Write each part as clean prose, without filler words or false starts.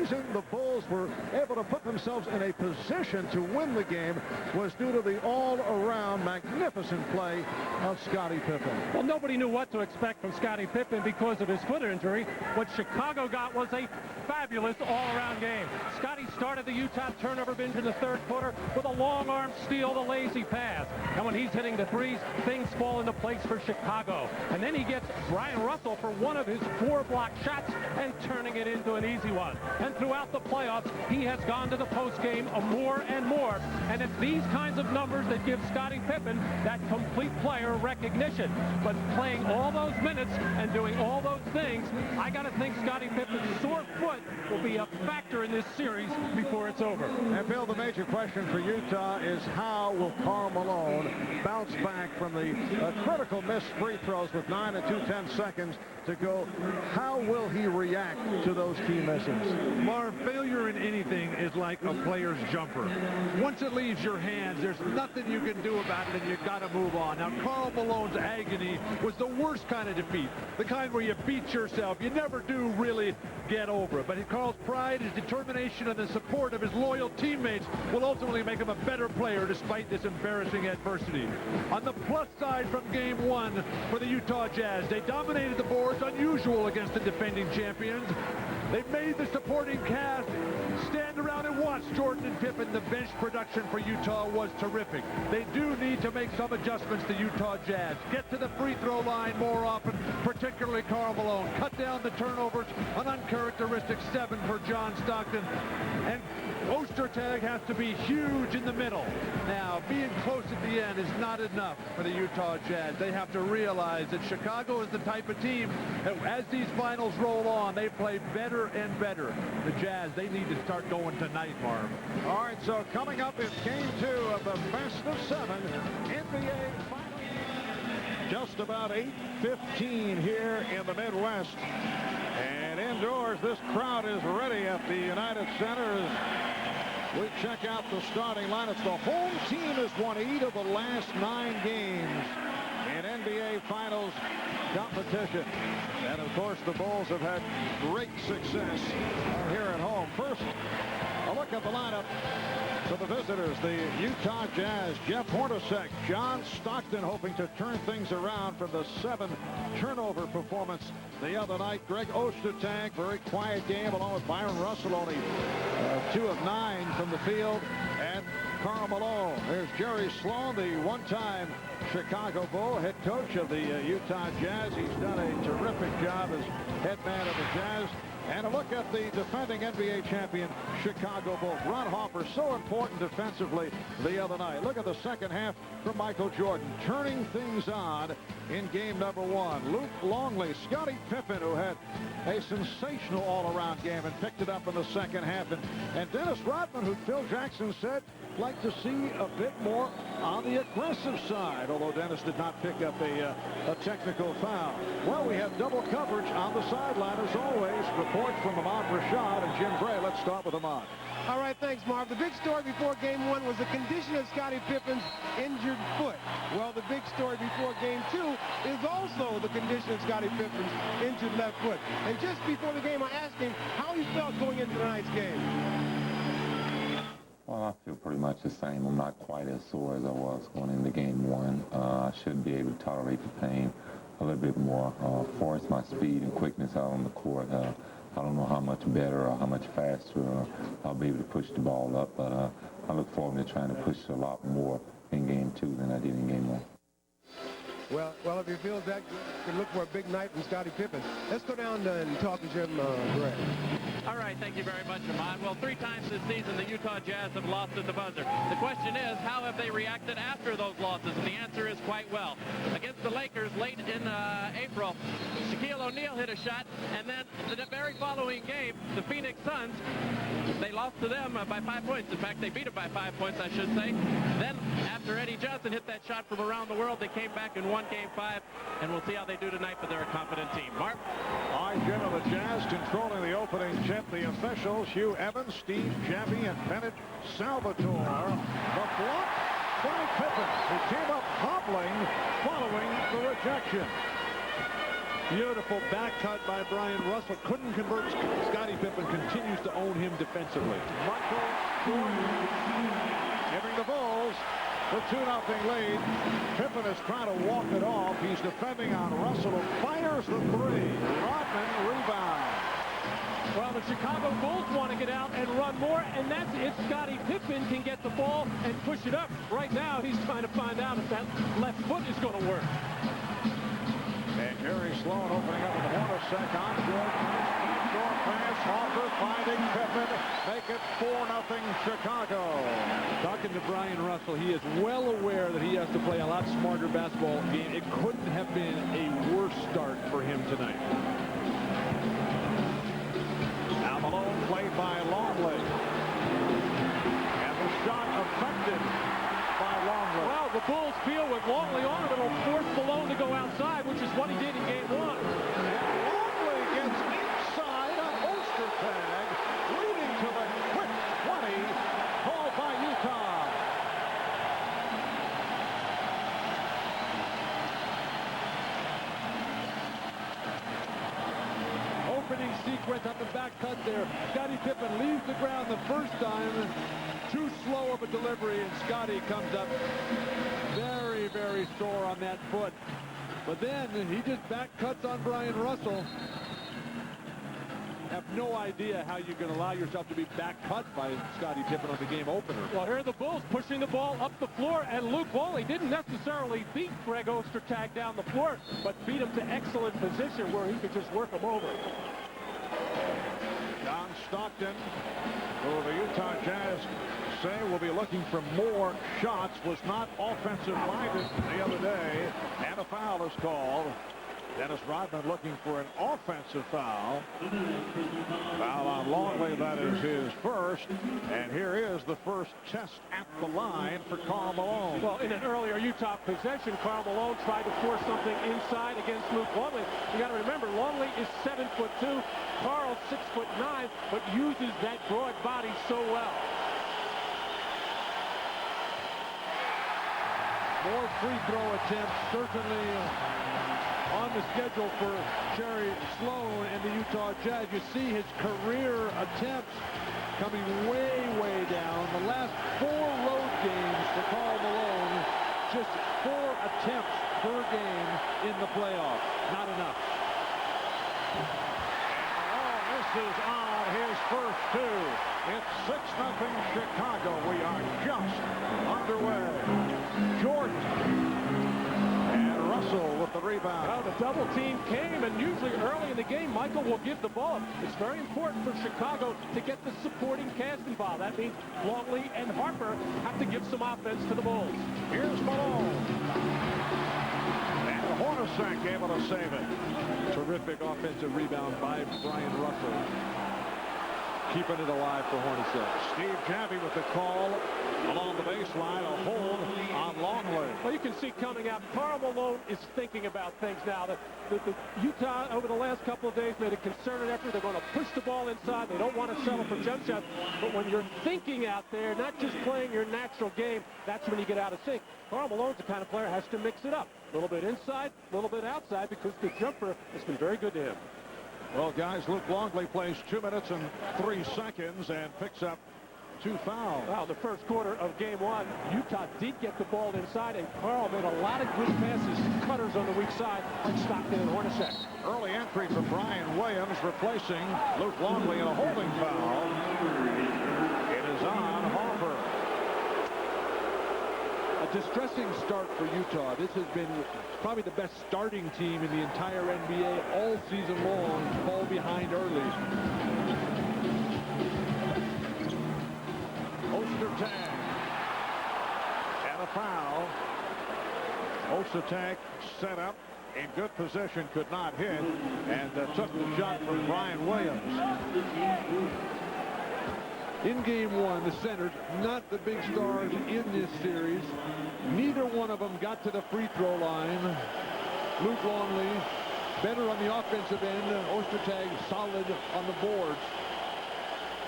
reason the Bulls were able to put themselves in a position to win the game was due to the all-around magnificent play of Scottie Pippen. Well, nobody knew what to expect from Scottie Pippen because of his foot injury. What Chicago got was a fabulous all-around game. Scottie started the Utah turnover binge in the third quarter with a long arm steal, the lazy pass. And when he's hitting the threes, things fall into place for Chicago. And then he gets Brian Russell for one of his 4 block shots and turning it into an easy one. And throughout the playoffs, he has gone to the postgame more and more. And it's these kinds of numbers that give Scottie Pippen that complete player recognition. But playing all those minutes and doing all those things, I got to think Scottie Pippen's sore foot will be a factor in this series before it's over. And Bill, the major question for Utah is how will Karl Malone bounce back from the critical missed free throws with 9 and 2/10 seconds to go? How will he react to those key misses? Marv, failure in anything is like a player's jumper. Once it leaves your hands, there's nothing you can do about it, and you've got to move on. Now, Karl Malone's agony was the worst kind of defeat, the kind where you beat yourself. You never do really get over it. But Karl's pride, his determination, and the support of his loyal teammates will ultimately make him a better player despite this embarrassing adversity. On the plus side from Game 1 for the Utah Jazz, they dominated the boards, unusual against the defending champions. They made the supporting cast stand around and watch Jordan and Pippen. The bench production for Utah was terrific. They do need to make some adjustments, the Utah Jazz. Get to the free throw line more often, particularly Karl Malone. Cut down the turnovers, an uncharacteristic 7 for John Stockton. And Ostertag has to be huge in the middle. Now, being close at the end is not enough for the Utah Jazz. They have to realize that Chicago is the type of team that as these finals roll on, they play better and better. The Jazz, they need to start going tonight, Marv. All right, so coming up is Game 2 of the best of 7 NBA Finals. Just about 8:15 here in the Midwest. And indoors, this crowd is ready at the United Center as we check out the starting lineups. The home team has won 8 of the last 9 games in NBA Finals competition. And, of course, the Bulls have had great success here at home. First, a look at the lineup for the visitors, the Utah Jazz. Jeff Hornacek, John Stockton hoping to turn things around from the 7 turnover performance the other night. Greg Ostertag, very quiet game, along with Byron Russell, only 2 of 9 from the field. And Karl Malone. There's Jerry Sloan, the one-time Chicago Bull, head coach of the Utah Jazz. He's done a terrific job as head man of the Jazz. And a look at the defending NBA champion Chicago Bulls. Ron Harper, so important defensively the other night. Look at the second half from Michael Jordan, turning things on in game number 1. Luke Longley, Scottie Pippen, who had a sensational all-around game and picked it up in the second half. And Dennis Rodman, who Phil Jackson said like to see a bit more on the aggressive side, although Dennis did not pick up a technical foul. Well, we have double coverage on the sideline as always. Reports from Ahmad Rashad and Jim Gray. Let's start with Ahmad. All right, thanks, Marv. The big story before Game 1 was the condition of Scottie Pippen's injured foot. Well, the big story before Game 2 is also the condition of Scottie Pippen's injured left foot. And just before the game, I asked him how he felt going into tonight's game. Well, I feel pretty much the same. I'm not quite as sore as I was going into Game 1. I should be able to tolerate the pain a little bit more. As far as my speed and quickness out on the court, I don't know how much better or how much faster I'll be able to push the ball up, but I look forward to trying to push a lot more in Game 2 than I did in Game 1. Well, if he feels that good, you can look for a big night from Scottie Pippen. Let's go down and talk to Jim Gray. All right, thank you very much, Ahmad. Well, 3 times this season, the Utah Jazz have lost at the buzzer. The question is, how have they reacted after those losses? And the answer is quite well. Against the Lakers late in April, Shaquille O'Neal hit a shot, and then the very following game, the Phoenix Suns, they lost to them by 5 points. In fact, they beat them by 5 points, I should say. Then, after Eddie Johnson hit that shot from around the world, they came back and won Game 5, and we'll see how they do tonight, but they're a competent team. Mark? All right, Jim, of the Jazz controlling the opening tip. The officials, Hugh Evans, Steve Jaffe, and Bennett Salvatore. The block by Pippen, who came up hobbling following the rejection. Beautiful back cut by Brian Russell. Couldn't convert. Scottie Pippen continues to own him defensively. Michael Jordan giving the Bulls the 2-0 lead. Pippen is trying to walk it off. He's defending on Russell, who fires the three. Rodman rebound. Well, the Chicago Bulls want to get out and run more, and that's if Scottie Pippen can get the ball and push it up. Right now, he's trying to find out if that left foot is going to work. And Jerry Sloan opening up in the Hornacek on Jordan. Short pass, Harper finding Pippen. Make it 4-0 Chicago. Talking to Brian Russell, he is well aware that he has to play a lot smarter basketball game. It couldn't have been a worse start for him tonight. Now Malone played by Longley. And the shot affected by Longley. Well, the Bulls feel with Longley on it, it'll force Malone to go outside, which is what he did in game 1. Longley gets inside a Oster tag, leading to the quick 20 called by Utah. Opening sequence on the back cut there. Scottie Pippen leaves the ground the first time. Too slow of a delivery, and Scottie comes up very, very sore on that foot. But then he just back cuts on Brian Russell. Have no idea how you can allow yourself to be back cut by Scottie Pippen on the game opener. Well, here are the Bulls pushing the ball up the floor, and Luke Longley didn't necessarily beat Greg Ostertag down the floor, but beat him to excellent position where he could just work him over. John Stockton, who the Utah Jazz say will be looking for more shots, was not offensive-minded the other day, and a foul is called. Dennis Rodman looking for an offensive foul. Foul on Longley, that is his first. And here is the first test at the line for Karl Malone. Well, in an earlier Utah possession, Karl Malone tried to force something inside against Luke Longley. You got to remember, Longley is 7'2", Karl 6'9", but uses that broad body so well. More free throw attempts, certainly on the schedule for Jerry Sloan and the Utah Jazz. You see his career attempts coming way, way down. The last 4 road games for Karl Malone, just 4 attempts per game in the playoffs. Not enough. Oh, this is on his first 2. It's 6-0 Chicago. We are just underway. Jordan. Russell with the rebound. Well, the double team came, and usually early in the game, Michael will give the ball. It's very important for Chicago to get the supporting cast involved. That means Longley and Harper have to give some offense to the Bulls. Here's Malone. And Hornacek able to save it. Terrific offensive rebound by Brian Russell. Keeping it alive for Hornacek. Steve Javi with the call along the baseline, a hold on Longley. Well, you can see coming out, Karl Malone is thinking about things now. The Utah, over the last couple of days, made a concerted effort. They're going to push the ball inside. They don't want to settle for jump shots. But when you're thinking out there, not just playing your natural game, that's when you get out of sync. Karl Malone's the kind of player who has to mix it up. A little bit inside, a little bit outside, because the jumper has been very good to him. Well, guys, Luke Longley plays 2 minutes and 3 seconds and picks up 2 fouls. Well, the first quarter of game 1, Utah did get the ball inside, and Karl made a lot of good passes to cutters on the weak side, like Stockton and Hornacek. Early entry for Brian Williams, replacing Luke Longley in a holding foul. It is on Harper. A distressing start for Utah. This has been probably the best starting team in the entire NBA all season long. Fall behind early. Ostertag. And a foul. Ostertag set up in good position, could not hit, and took the shot from Brian Williams. In game 1, the centers, not the big stars in this series. Neither one of them got to the free throw line. Luke Longley better on the offensive end. Ostertag solid on the boards.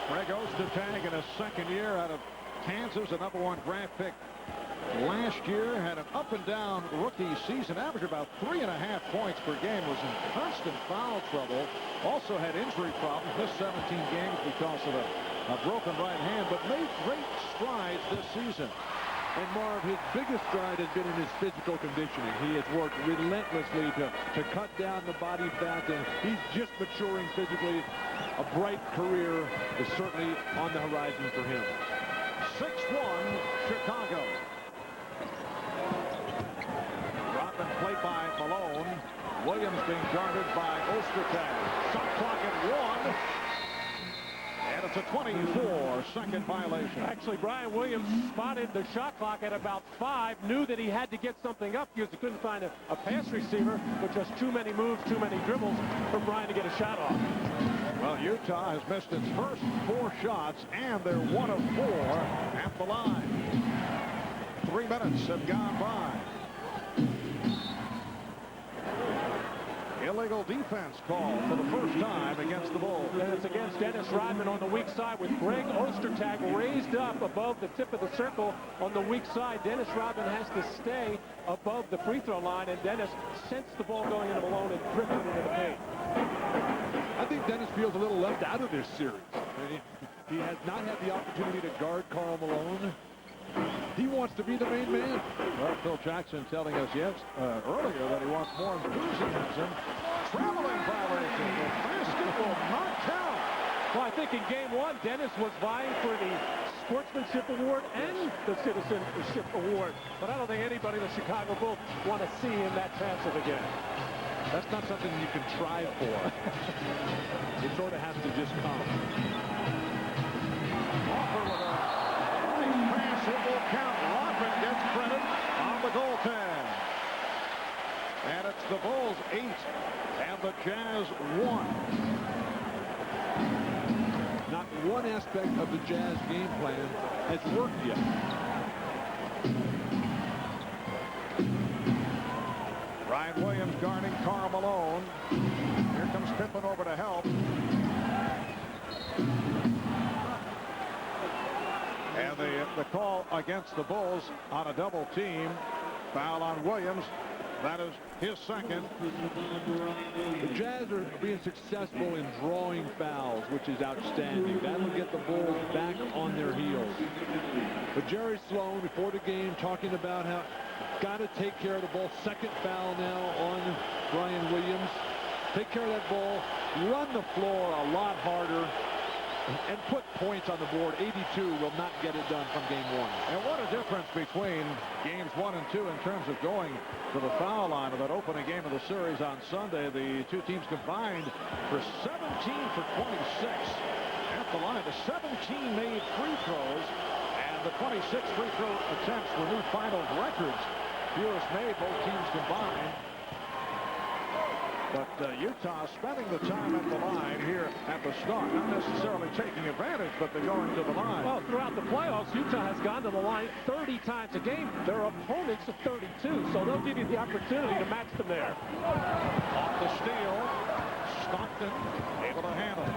Greg Ostertag in his second year out of Kansas, a #1 draft pick last year, had an up-and-down rookie season, averaged about 3.5 points per game, was in constant foul trouble, also had injury problems, missed 17 games because of a broken right hand, but made great strides this season. And Marv, his biggest stride has been in his physical conditioning. He has worked relentlessly to cut down the body fat, and he's just maturing physically. A bright career is certainly on the horizon for him. 6-1 Chicago. Rodman played by Malone. Williams being guarded by Ostertag. Shot clock at 1. And it's a 24-second violation. Actually, Brian Williams spotted the shot clock at about 5, knew that he had to get something up because he couldn't find a pass receiver, but just too many moves, too many dribbles for Brian to get a shot off. Well, Utah has missed its first 4 shots, and they're 1 of 4 at the line. 3 minutes have gone by. Illegal defense call for the first time against the Bulls. And it's against Dennis Rodman on the weak side with Greg Ostertag raised up above the tip of the circle on the weak side. Dennis Rodman has to stay above the free throw line, and Dennis sensed the ball going into Malone and drifted into the paint. I think Dennis feels a little left out of this series. He has not had the opportunity to guard Karl Malone. He wants to be the main man. Well, Phil Jackson telling us earlier that he wants more enthusiasm. Traveling violation. The basket will not count. Well, I think in game 1, Dennis was vying for the Sportsmanship Award and the Citizenship Award. But I don't think anybody in the Chicago Bulls want to see him that passive again. That's not something you can try for. It sort of has to just come. Offer with a nice pass. It will count. Rodman gets credit on the goaltend. And it's the Bulls 8 and the Jazz 1. Not one aspect of the Jazz game plan has worked yet. Ryan Williams guarding Karl Malone. Here comes Pippen over to help. And the call against the Bulls on a double team. Foul on Williams. That is his second. The Jazz are being successful in drawing fouls, which is outstanding. That will get the Bulls back on their heels. But Jerry Sloan, before the game, talking about how got to take care of the ball. Second foul now on Brian Williams. Take care of that ball. Run the floor a lot harder. And put points on the board. 82 will not get it done from game 1. And what a difference between games 1 and 2 in terms of going to the foul line of that opening game of the series on Sunday. The two teams combined for 17 for 26 at the line. The 17 made free throws, and the 26 free throw attempts were new finals records. Fewest made, both teams combined. But Utah spending the time at the line here at the start. Not necessarily taking advantage, but they're going to the line. Well, throughout the playoffs, Utah has gone to the line 30 times a game. Their opponents are 32, so they'll give you the opportunity to match them there. Off the steal, Stockton able to handle.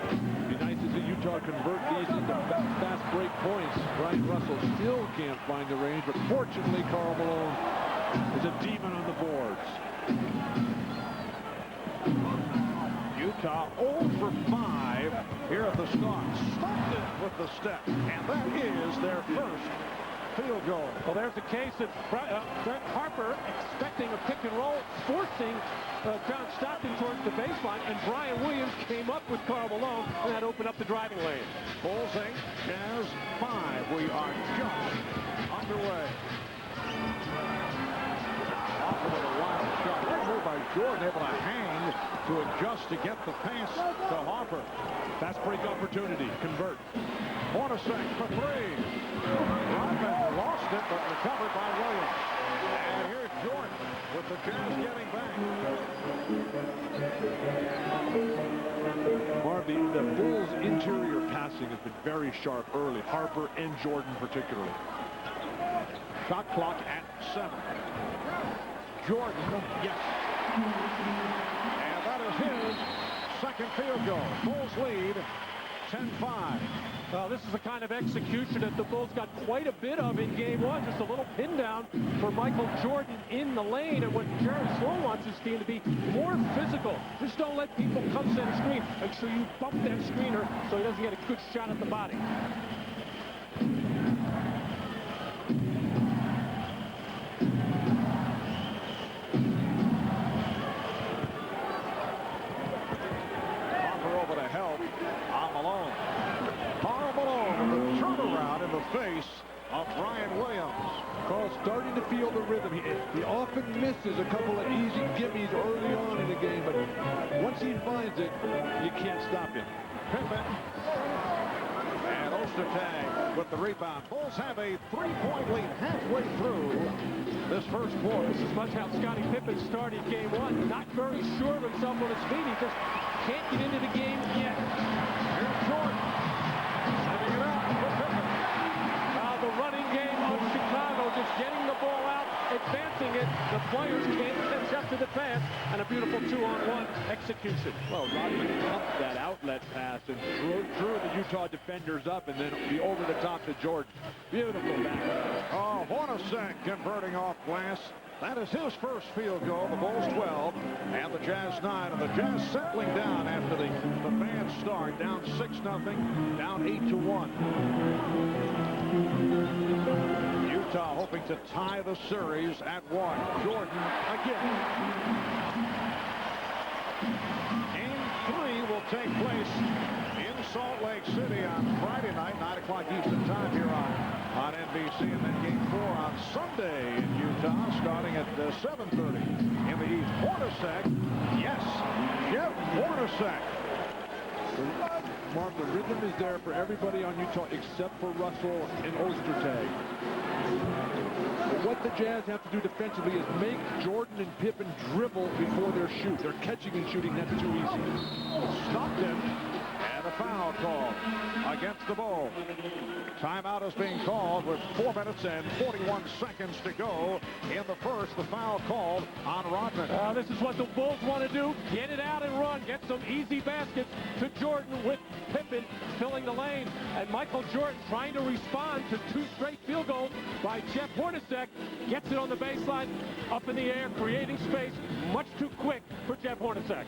It'd be nice to see Utah convert these into fast break points. Brian Russell still can't find the range, but fortunately, Karl Malone is a demon on the boards. Utah 0 for 5 here at the start. Stockton with the step, and that is their first field goal. Well, there's a case of Brent Harper expecting a pick and roll, forcing John Stockton towards the baseline, and Brian Williams came up with Karl Malone, and that opened up the driving lane. Bulls 8, Jazz 5. We are just underway. Off with a wild shot. Great move by Jordan, able to hang to adjust to get the pass to Harper. Fast break opportunity. Convert. Hornacek for 3. Rodman lost it, but recovered by Williams. And here's Jordan with the Jazz getting back. Marv, the Bulls' interior passing has been very sharp early. Harper and Jordan particularly. Shot clock at 7. Jordan, yes. And that is his second field goal. Bulls lead 10-5. Well, this is the kind of execution that the Bulls got quite a bit of in game one. Just a little pin down for Michael Jordan in the lane. And what Jerry Sloan wants his team to be more physical. Just don't let people come center screen. Make sure you bump that screener so he doesn't get a good shot at the body. Over to help on Malone. Karl Malone with the turnaround in the face of Brian Williams. Karl starting to feel the rhythm. He often misses a couple of easy gimmies early on in the game, but once he finds it, you can't stop him. Pippen. And Ostertag with the rebound. Bulls have a 3-point lead halfway through this first quarter. This is much how Scottie Pippen started game one. Not very sure of himself on his feet. He just can't get into the game yet. Here's Jordan. Sending it out for Pippen. The running game of Chicago, just getting the ball out, advancing it. The players can't catch up to the pass, and a beautiful 2-on-1 execution. Well, Rodman pumped that outlet pass and drew the Utah defenders up, and then the over the top to Jordan. Beautiful back. Oh, Hornacek converting off glass. That is his first field goal. The Bulls 12 and the Jazz 9. And the Jazz settling down after the bad start. Down 6-0, down 8-1. Utah hoping to tie the series at 1. Jordan again. Game 3 will take place in Salt Lake City on Friday night, 9 o'clock Eastern time here on NBC, and then game 4 on Sunday in Utah, starting at 7:30 in the East. Hornacek, yes, Jeff Hornacek. Mark, the rhythm is there for everybody on Utah except for Russell and Ostertag. But what the Jazz have to do defensively is make Jordan and Pippen dribble before they shoot. They're catching and shooting. That's too easy. Stockton, and a foul call against the Bulls. Timeout is being called with 4 minutes and 41 seconds to go in the first. The foul called on Rodman. This is what the Bulls want to do. Get it out and run. Get some easy baskets to Jordan with Pippen filling the lane. And Michael Jordan trying to respond to 2 straight field goals by Jeff Hornacek. Gets it on the baseline, up in the air, creating space. Much too quick for Jeff Hornacek.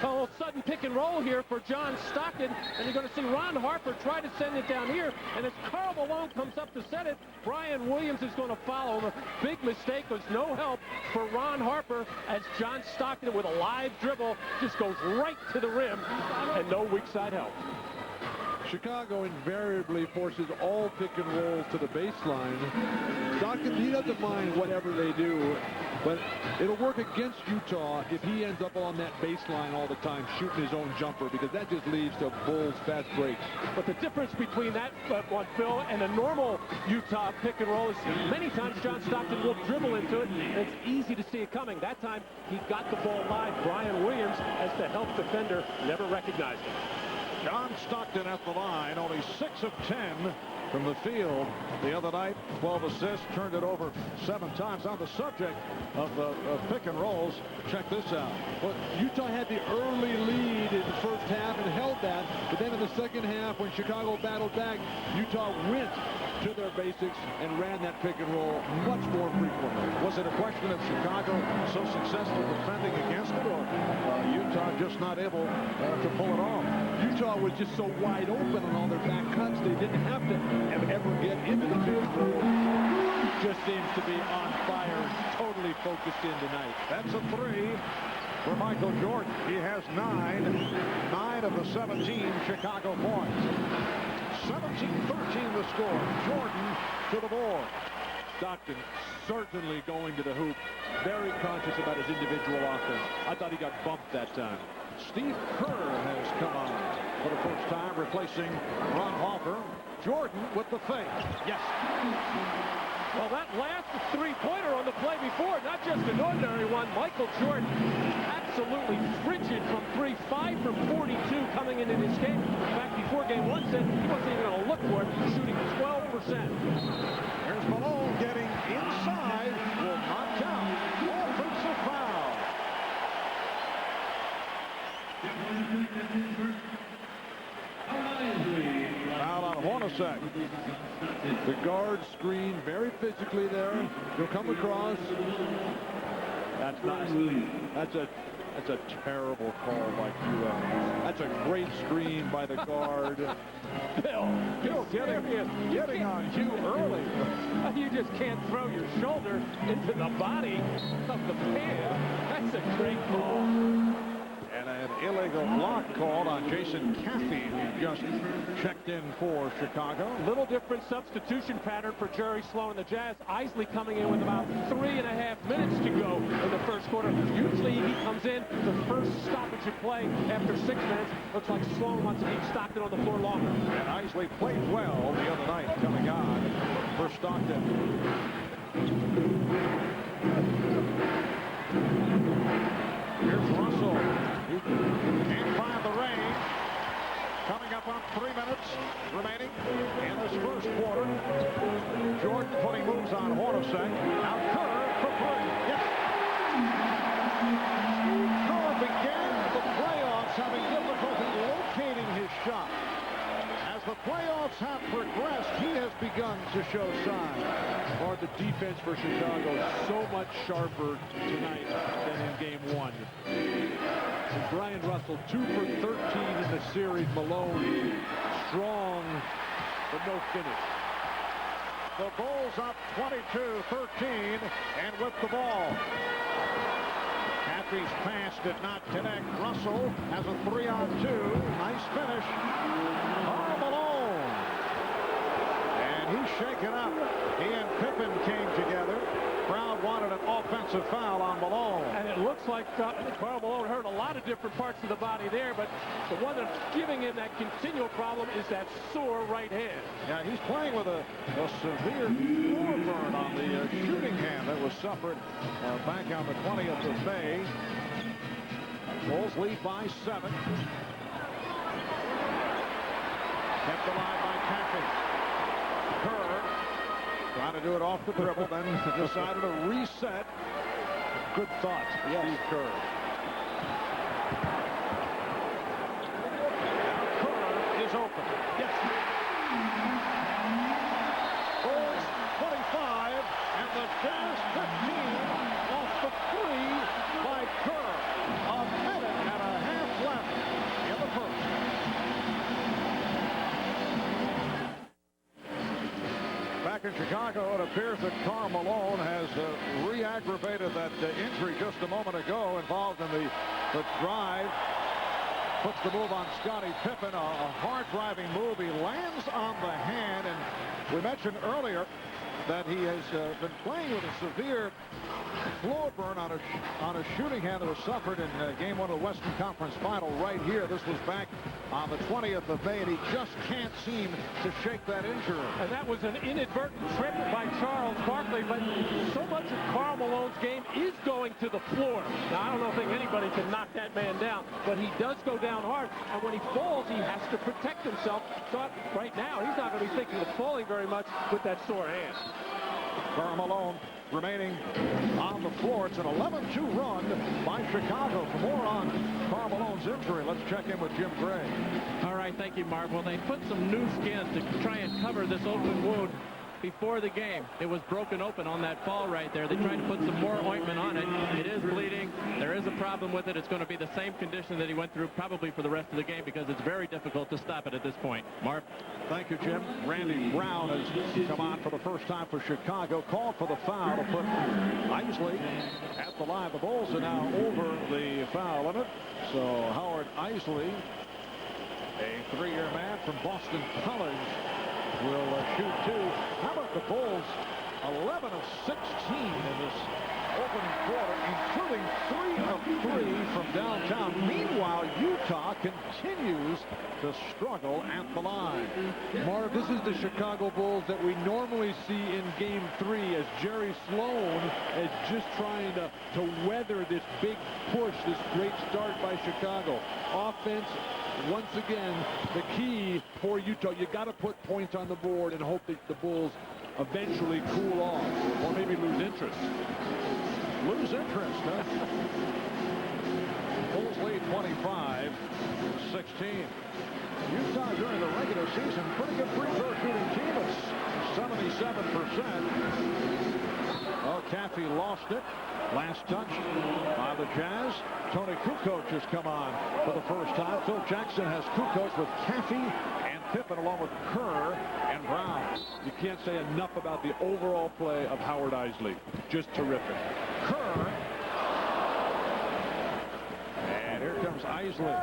All of a sudden pick and roll here for John Stockton, and you're going to see Ron Harper try to send it down here, and as Karl Malone comes up to set it, Brian Williams is going to follow him. A big mistake was no help for Ron Harper as John Stockton with a live dribble just goes right to the rim, and no weak side help. Chicago invariably forces all pick and rolls to the baseline. Stockton, he doesn't mind whatever they do, but it'll work against Utah if he ends up on that baseline all the time shooting his own jumper, because that just leads to Bulls fast breaks. But the difference between that one, Phil, and a normal Utah pick and roll is many times John Stockton will dribble into it, and it's easy to see it coming. That time he got the ball live. Brian Williams, as the help defender, never recognized it. John Stockton at the line, only 6 of 10 from the field the other night. 12 assists, turned it over 7 times. On the subject of pick and rolls, check this out. Well, Utah had the early lead in the first half and held that, but then in the second half, when Chicago battled back, Utah went to their basics and ran that pick and roll much more frequently. Was it a question of Chicago so successful defending against it, or Utah just not able to pull it off? Utah was just so wide open on all their back cuts, they didn't have to ever get into the field. Just seems to be on fire, totally focused in tonight. That's a 3 for Michael Jordan. He has 9 of the 17 Chicago points. 17-13 the score. Jordan to the board. Stockton certainly going to the hoop, very conscious about his individual offense. I thought he got bumped that time. Steve Kerr has come on for the first time, replacing Ron Harper. Jordan with the fake. Yes. Well, that last 3-pointer on the play before, not just an ordinary one. Michael Jordan absolutely frigid from 3, 5 from 42 coming into this game. In fact, before game 1 said he wasn't even going to look for it, shooting 12%. There's Malone getting inside, will not count. Offensive foul. Foul on Hornacek. The guard screen very physically there. He'll come across. That's nice. That's a terrible call by QL. That's a great screen by the guard. Bill getting on you early. You just can't throw your shoulder into the body of the man. That's a great call. And an illegal block called on Jason Caffey, who just checked in for Chicago. Little different substitution pattern for Jerry Sloan and the Jazz. Isley coming in with about 3.5 minutes to go in the first quarter. Usually he comes in the first stoppage of play after 6 minutes. Looks like Sloan wants to keep Stockton on the floor longer. And Isley played well the other night coming on for Stockton. Here's Russell. He can't find the range. Coming up on 3 minutes remaining in this first quarter. Jordan putting moves on Hornacek. Now Kerr for three. Yes. Kerr began the playoffs having difficulty locating his shot. As the playoffs have progressed, he has begun to show signs. Or the defense for Chicago so much sharper tonight than in game 1. And Brian Russell 2 for 13 in the series. Malone strong, but no finish. The Bulls up 22-13 and with the ball. Caffey's pass did not connect. Russell has a 3-on-2. Nice finish. Karl Malone. And he's shaken up. He and Pippen came together. Crowd wanted an offensive foul on Malone. And it looks like Karl Malone hurt a lot of different parts of the body there, but the one that's giving him that continual problem is that sore right hand. Yeah, he's playing with a severe floor burn on the shooting hand that was suffered back on the 20th of May. Bulls lead by 7. Kept alive by Caffey. Kerr trying to do it off the dribble, then decided to reset. Good thought, yes. Steve Kerr. Now Kerr is open. Yes. Bulls 25, and the Jazz 15 off the 3 by Kerr. A minute and a half left in the first. Back in Chicago, it appears that Karl Malone has re-aggravated that injury just a moment ago, involved in the drive. Puts the move on Scottie Pippen, a hard-driving move. He lands on the hand, and we mentioned earlier that he has been playing with a severe floor burn on a shooting hand that was suffered in game 1 of the Western Conference Final right here. This was back on the 20th of May, and he just can't seem to shake that injury. And that was an inadvertent trip by Charles Barkley, but so much of Karl Malone's game is going to the floor. Now, I don't think anybody can knock that man down, but he does go down hard, and when he falls, he has to protect himself. So right now, he's not going to be thinking of falling very much with that sore hand. Karl Malone remaining on the floor. It's an 11-2 run by Chicago. For more on Karl Malone's injury, let's check in with Jim Gray. All right, thank you, Mark. Well, they put some new skin to try and cover this open wound before the game. It was broken open on that fall right there. They tried to put some more ointment on it. It is bleeding. There is a problem with it. It's going to be the same condition that he went through probably for the rest of the game, because it's very difficult to stop it at this point. Mark? Thank you, Jim. Randy Brown has come on for the first time for Chicago. Called for the foul to put Isley at the line. The Bulls are now over the foul limit. So Howard Isley, a 3-year man from Boston College, will shoot 2. How about the Bulls? 11 of 16 in this opening quarter, including 3 of 3 from downtown. Meanwhile, Utah continues to struggle at the line. Marv, this is the Chicago Bulls that we normally see in game 3, as Jerry Sloan is just trying to weather this big push, this great start by Chicago. Offense, once again, the key for Utah. You got to put points on the board and hope that the Bulls eventually cool off, or maybe lose interest. Lose interest, huh? Bulls lead 25. and pretty good free throw shooting team at 77%. Oh, Caffey lost it. Last touch by the Jazz. Tony Kukoc has come on for the first time. Phil Jackson has Kukoc with Caffey and Pippen along with Kerr and Brown. You can't say enough about the overall play of Howard Isley. Just terrific. Kerr. And here comes Isley.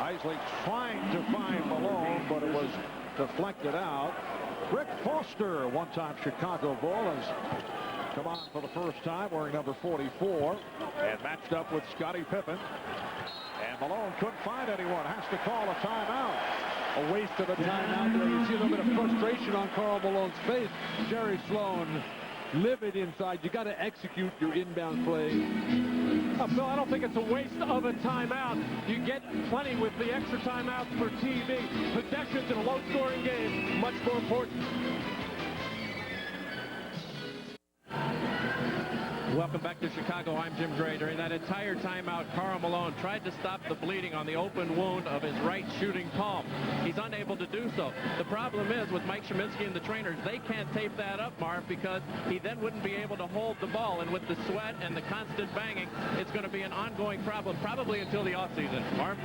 Isley trying to find Malone, but it was deflected out. Rick Foster, one-time Chicago Bull, has come on for the first time wearing number 44 and matched up with Scottie Pippen. And Malone couldn't find anyone. Has to call a timeout. A waste of a timeout there. You see a little bit of frustration on Karl Malone's face. Jerry Sloan livid inside. You got to execute your inbound play. Bill, I don't think it's a waste of a timeout. You get plenty with the extra timeouts for TV. Possessions in a low-scoring game, much more important. Welcome back to Chicago. I'm Jim Gray. During that entire timeout, Karl Malone tried to stop the bleeding on the open wound of his right shooting palm. He's unable to do so. The problem is with Mike Sheminsky and the trainers, they can't tape that up, Marv, because he then wouldn't be able to hold the ball. And with the sweat and the constant banging, it's going to be an ongoing problem, probably until the offseason. Marv?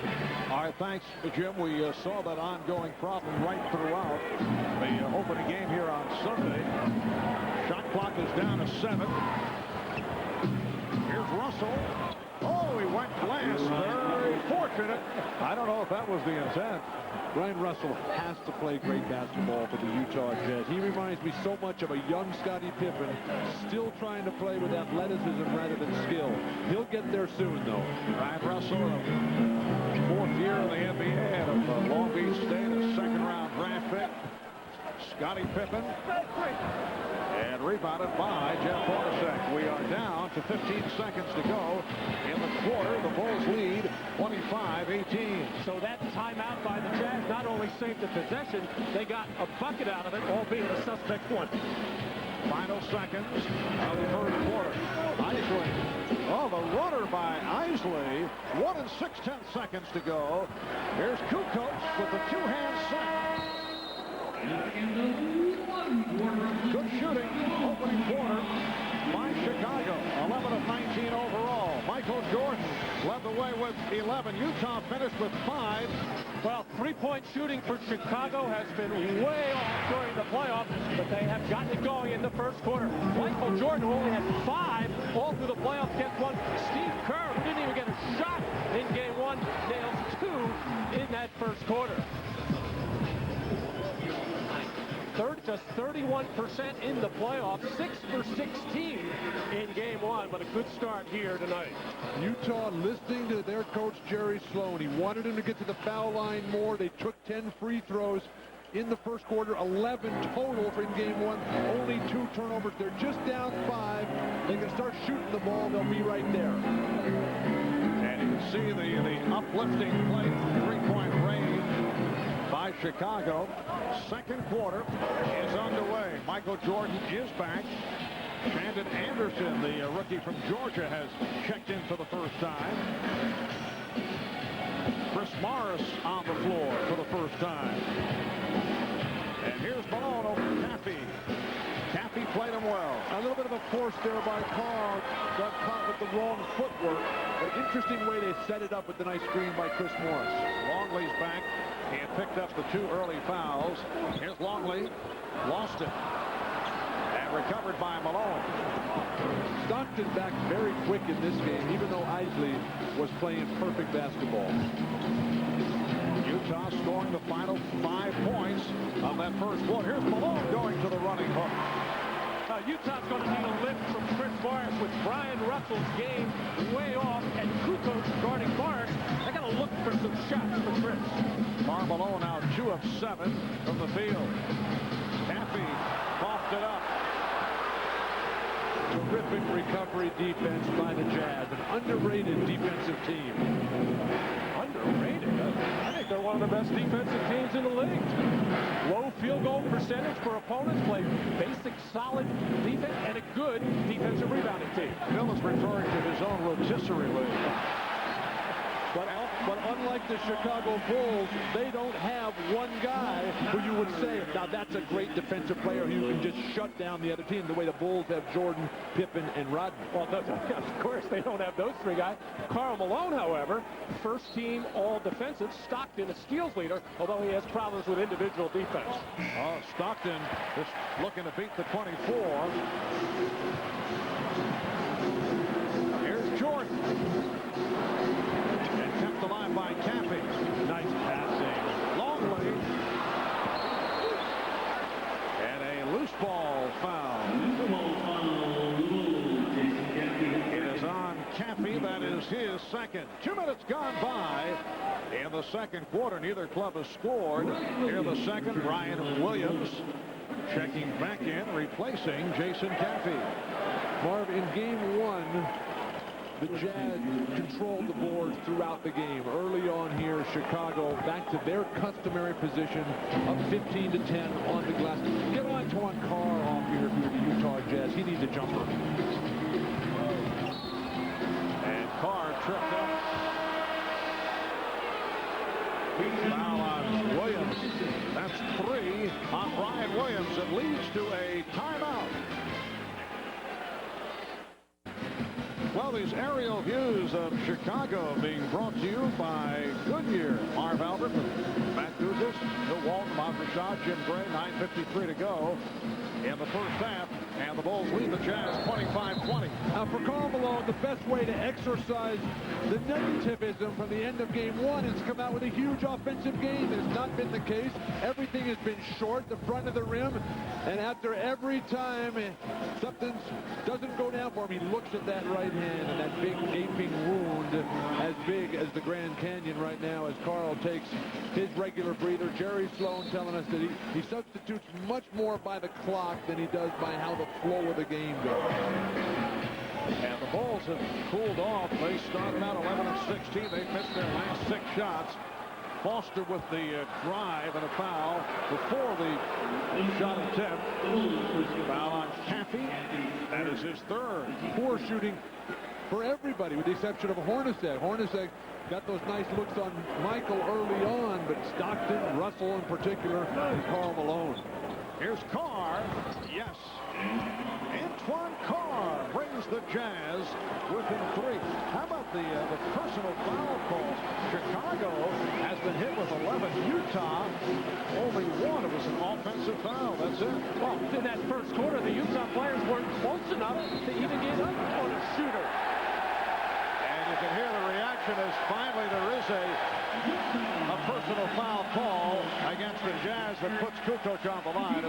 All right, thanks, Jim. We saw that ongoing problem right throughout the opening game here on Sunday. Shot clock is down to 7. Here's Russell. Oh, he went glass. Very fortunate. I don't know if that was the intent. Brian Russell has to play great basketball for the Utah Jazz. He reminds me so much of a young Scottie Pippen, still trying to play with athleticism rather than skill. He'll get there soon, though. Brian Russell, fourth year in the NBA out of Long Beach State, a second-round draft pick. Scottie Pippen. And rebounded by Jeff Hornacek. We are down to 15 seconds to go in the quarter. The Bulls lead 25-18. So that timeout by the Jazz not only saved the possession, they got a bucket out of it, albeit a suspect one. Final seconds of the first quarter. Isley. Oh, the runner by Isley. 1 and 6/10 seconds to go. Here's Kukoc with the two-hand set. Good shooting, opening quarter by Chicago. 11 of 19 overall. Michael Jordan led the way with 11. Utah finished with 5. Well, three-point shooting for Chicago has been way off during the playoffs, but they have gotten it going in the first quarter. Michael Jordan, who only had 5 all through the playoffs, gets 1. Steve Kerr, who didn't even get a shot in game 1, nails 2 in that first quarter. Just 31% in the playoffs, 6 for 16 in game 1, but a good start here tonight. Utah listening to their coach Jerry Sloan. He wanted him to get to the foul line more. They took 10 free throws in the first quarter, 11 total for in game 1. Only 2 turnovers. They're just down 5. They can start shooting the ball. They'll be right there. And you can see the uplifting play, 3-point range by Chicago. Second quarter is underway. Michael Jordan is back. Brandon Anderson, the rookie from Georgia, has checked in for the first time. Chris Morris on the floor for the first time. And here's Malone over Caffey. Caffey played him well. A little bit of a force there by Karl. Got caught with the wrong footwork. An interesting way they set it up with the nice screen by Chris Morris. Longley's back. He had picked up the 2 early fouls. Here's Longley. Lost it. And recovered by Malone. Stockton back very quick in this game, even though Isley was playing perfect basketball. Utah scoring the final 5 points of that first quarter. Here's Malone going to the running hook. Utah's going to need a lift from Chris Morris with Brian Russell's game way off and Kukoc guarding Morris. They got to look for some shots for Chris. Karl Malone now 2 of 7 from the field. Caffey coughed it up. Terrific recovery defense by the Jazz. An underrated defensive team. Underrated? I think they're one of the best defensive teams in the league. Low field goal percentage for opponents, play basic, solid defense, and good defensive rebounding team. Bill is referring to his own rotisserie league. But unlike the Chicago Bulls, they don't have one guy who you would say, now that's a great defensive player who can just shut down the other team, the way the Bulls have Jordan, Pippen, and Rodman. Well, of course, they don't have those three guys. Karl Malone, however, first team all-defensive. Stockton, a steals leader, although he has problems with individual defense. Oh, Stockton just looking to beat the 24. Here's Jordan. Kept the line by Cappy. Nice passing. Longley. And a loose ball foul. It is on Cappy. That is his second. 2 minutes gone by in the second quarter. Neither club has scored. Here the second, Ryan Williams checking back in, replacing Jason Cappy. Marv, in game one, the Jazz controlled the board throughout the game. Early on here, Chicago back to their customary position of 15-10 on the glass. Get on Karl off here if you're the Utah Jazz. He needs a jumper. And Karl tripped up. Foul on Williams. That's 3 on Ryan Williams. It leads to a timeout. Well, these aerial views of Chicago being brought to you by Goodyear. Marv Albert, Matt Guzis, Bill Walton, Bob Rashad, Jim Gray, 9:53 to go in the first half. And the Bulls lead the Jazz 25-20. Now for Karl Malone, the best way to exercise the negativism from the end of game one is to come out with a huge offensive game. It has not been the case. Everything has been short, the front of the rim. And after every time something doesn't go down for him, he looks at that right hand and that big gaping wound as big as the Grand Canyon right now as Karl takes his regular breather. Jerry Sloan telling us that he substitutes much more by the clock than he does by how the flow of the game goes. And the Bulls have cooled off. They started out 11-16. They've missed their last 6 shots. Foster with the drive and a foul before the shot attempt. Foul on Cappy. That is his third. Poor shooting for everybody with the exception of Hornacek. Hornacek got those nice looks on Michael early on, but Stockton, Russell in particular, and Karl Malone. Here's Carr. Yes. Antoine Carr brings the Jazz within 3. How about the personal foul calls? Chicago has been hit with 11. Utah, only 1. It was an offensive foul. That's it. Well, in that first quarter, the Utah players weren't close enough to even get up on a shooter. And you can hear the reaction as finally there is a personal foul call against the Jazz that puts Kukoc on the line.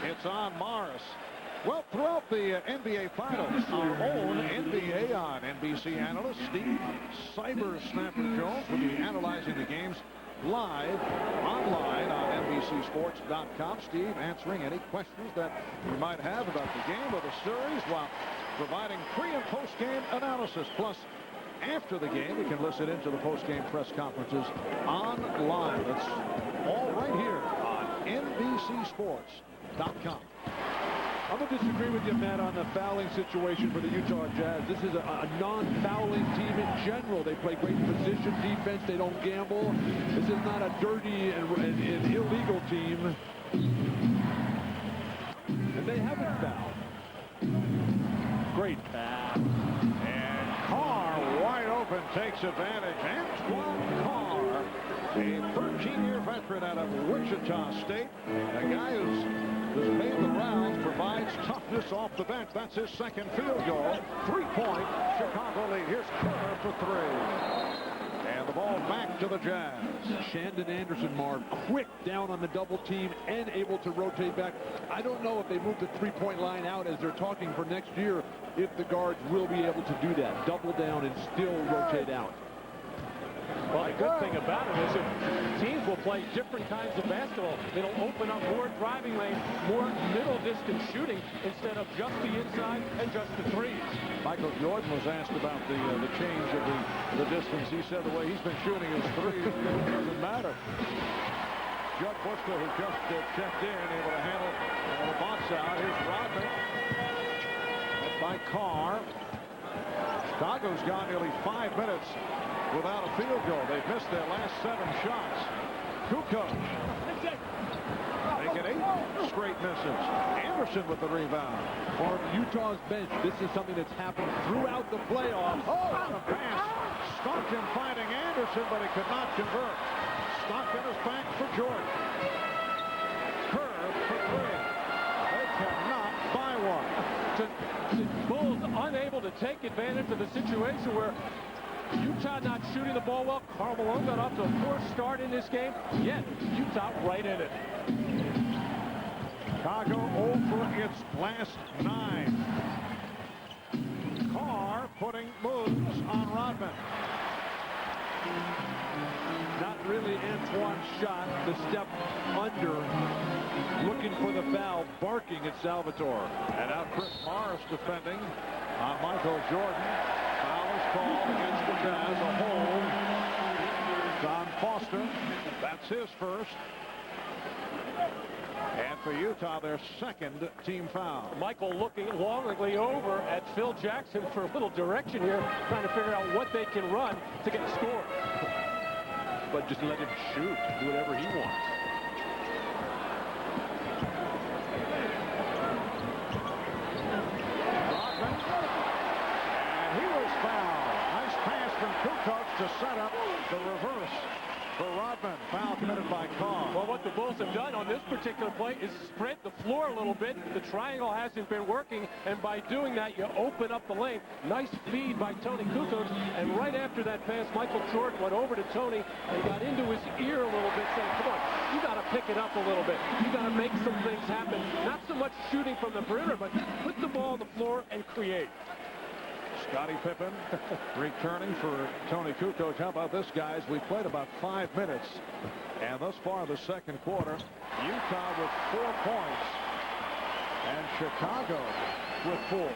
It's on Morris. Well, throughout the NBA Finals, our own NBA on NBC analyst Steve Cyber-Snapper-Jones will be analyzing the games live online on NBCSports.com. Steve answering any questions that you might have about the game or the series while providing pre- and post-game analysis. Plus, after the game, you can listen into the post-game press conferences online. That's all right here on NBCSports.com. I'm going to disagree with you, Matt, on the fouling situation for the Utah Jazz. This is a non-fouling team in general. They play great position defense. They don't gamble. This is not a dirty and illegal team. And they haven't fouled. Great pass. And Carr, wide open, takes advantage. Antoine Carr, a 13-year veteran out of Wichita State. A guy who's made the rounds, provides toughness off the bench. That's his second field goal. 3-point Chicago lead. Here's Kerr for 3. And the ball back to the Jazz. Shandon Anderson, Marv, quick down on the double team and able to rotate back. I don't know if they move the three-point line out as they're talking for next year, if the guards will be able to do that. Double down and still rotate out. Well, the good thing about it is that teams will play different kinds of basketball. It'll open up more driving lanes, more middle distance shooting instead of just the inside and just the threes. Michael Jordan was asked about the change of the distance. He said the way he's been shooting his threes doesn't matter. Judd Bushler, who just checked in, able to handle the box out. Here's Rodman. by Karl. Chicago's gone nearly 5 minutes without a field goal. They've missed their last 7 shots. Kukoc making 8 straight misses. Anderson with the rebound. For Utah's bench, this is something that's happened throughout the playoffs. Oh, the pass. Stockton finding Anderson, but he could not convert. Stockton is back for Jordan. Curve for 3. They cannot buy one. The Bulls unable to take advantage of the situation where Utah not shooting the ball well. Karl Malone got off to a poor start in this game, yet Utah right in it. Chicago over its last 9. Karl putting moves on Rodman. Not really Antoine's shot. The step under, looking for the foul, barking at Salvatore. And now Chris Morris defending on Michael Jordan. Foul is called against the Jazz. A hold. Don Foster. That's his first. And for Utah, their second team foul. Michael looking longingly over at Phil Jackson for a little direction here, trying to figure out what they can run to get scored. But just let him shoot, do whatever he wants. Rodman. And he was fouled. Nice pass from Kukoc to set up the reverse for Rodman. Foul committed by Karl. Well, what the Bulls have done on this particular play is spread the floor a little bit. The triangle hasn't been working, and by doing that, you open up the lane. Nice feed by Tony Kukoc, and right after that pass, Michael Jordan went over to Tony and got into his ear a little bit, saying, come on, you got to pick it up a little bit. You got to make some things happen. Not so much shooting from the perimeter, but put the ball on the floor and create. Scottie Pippen returning for Tony Kukoc. How about this, guys? We played about 5 minutes, and thus far the second quarter, Utah with 4 points, and Chicago with 4.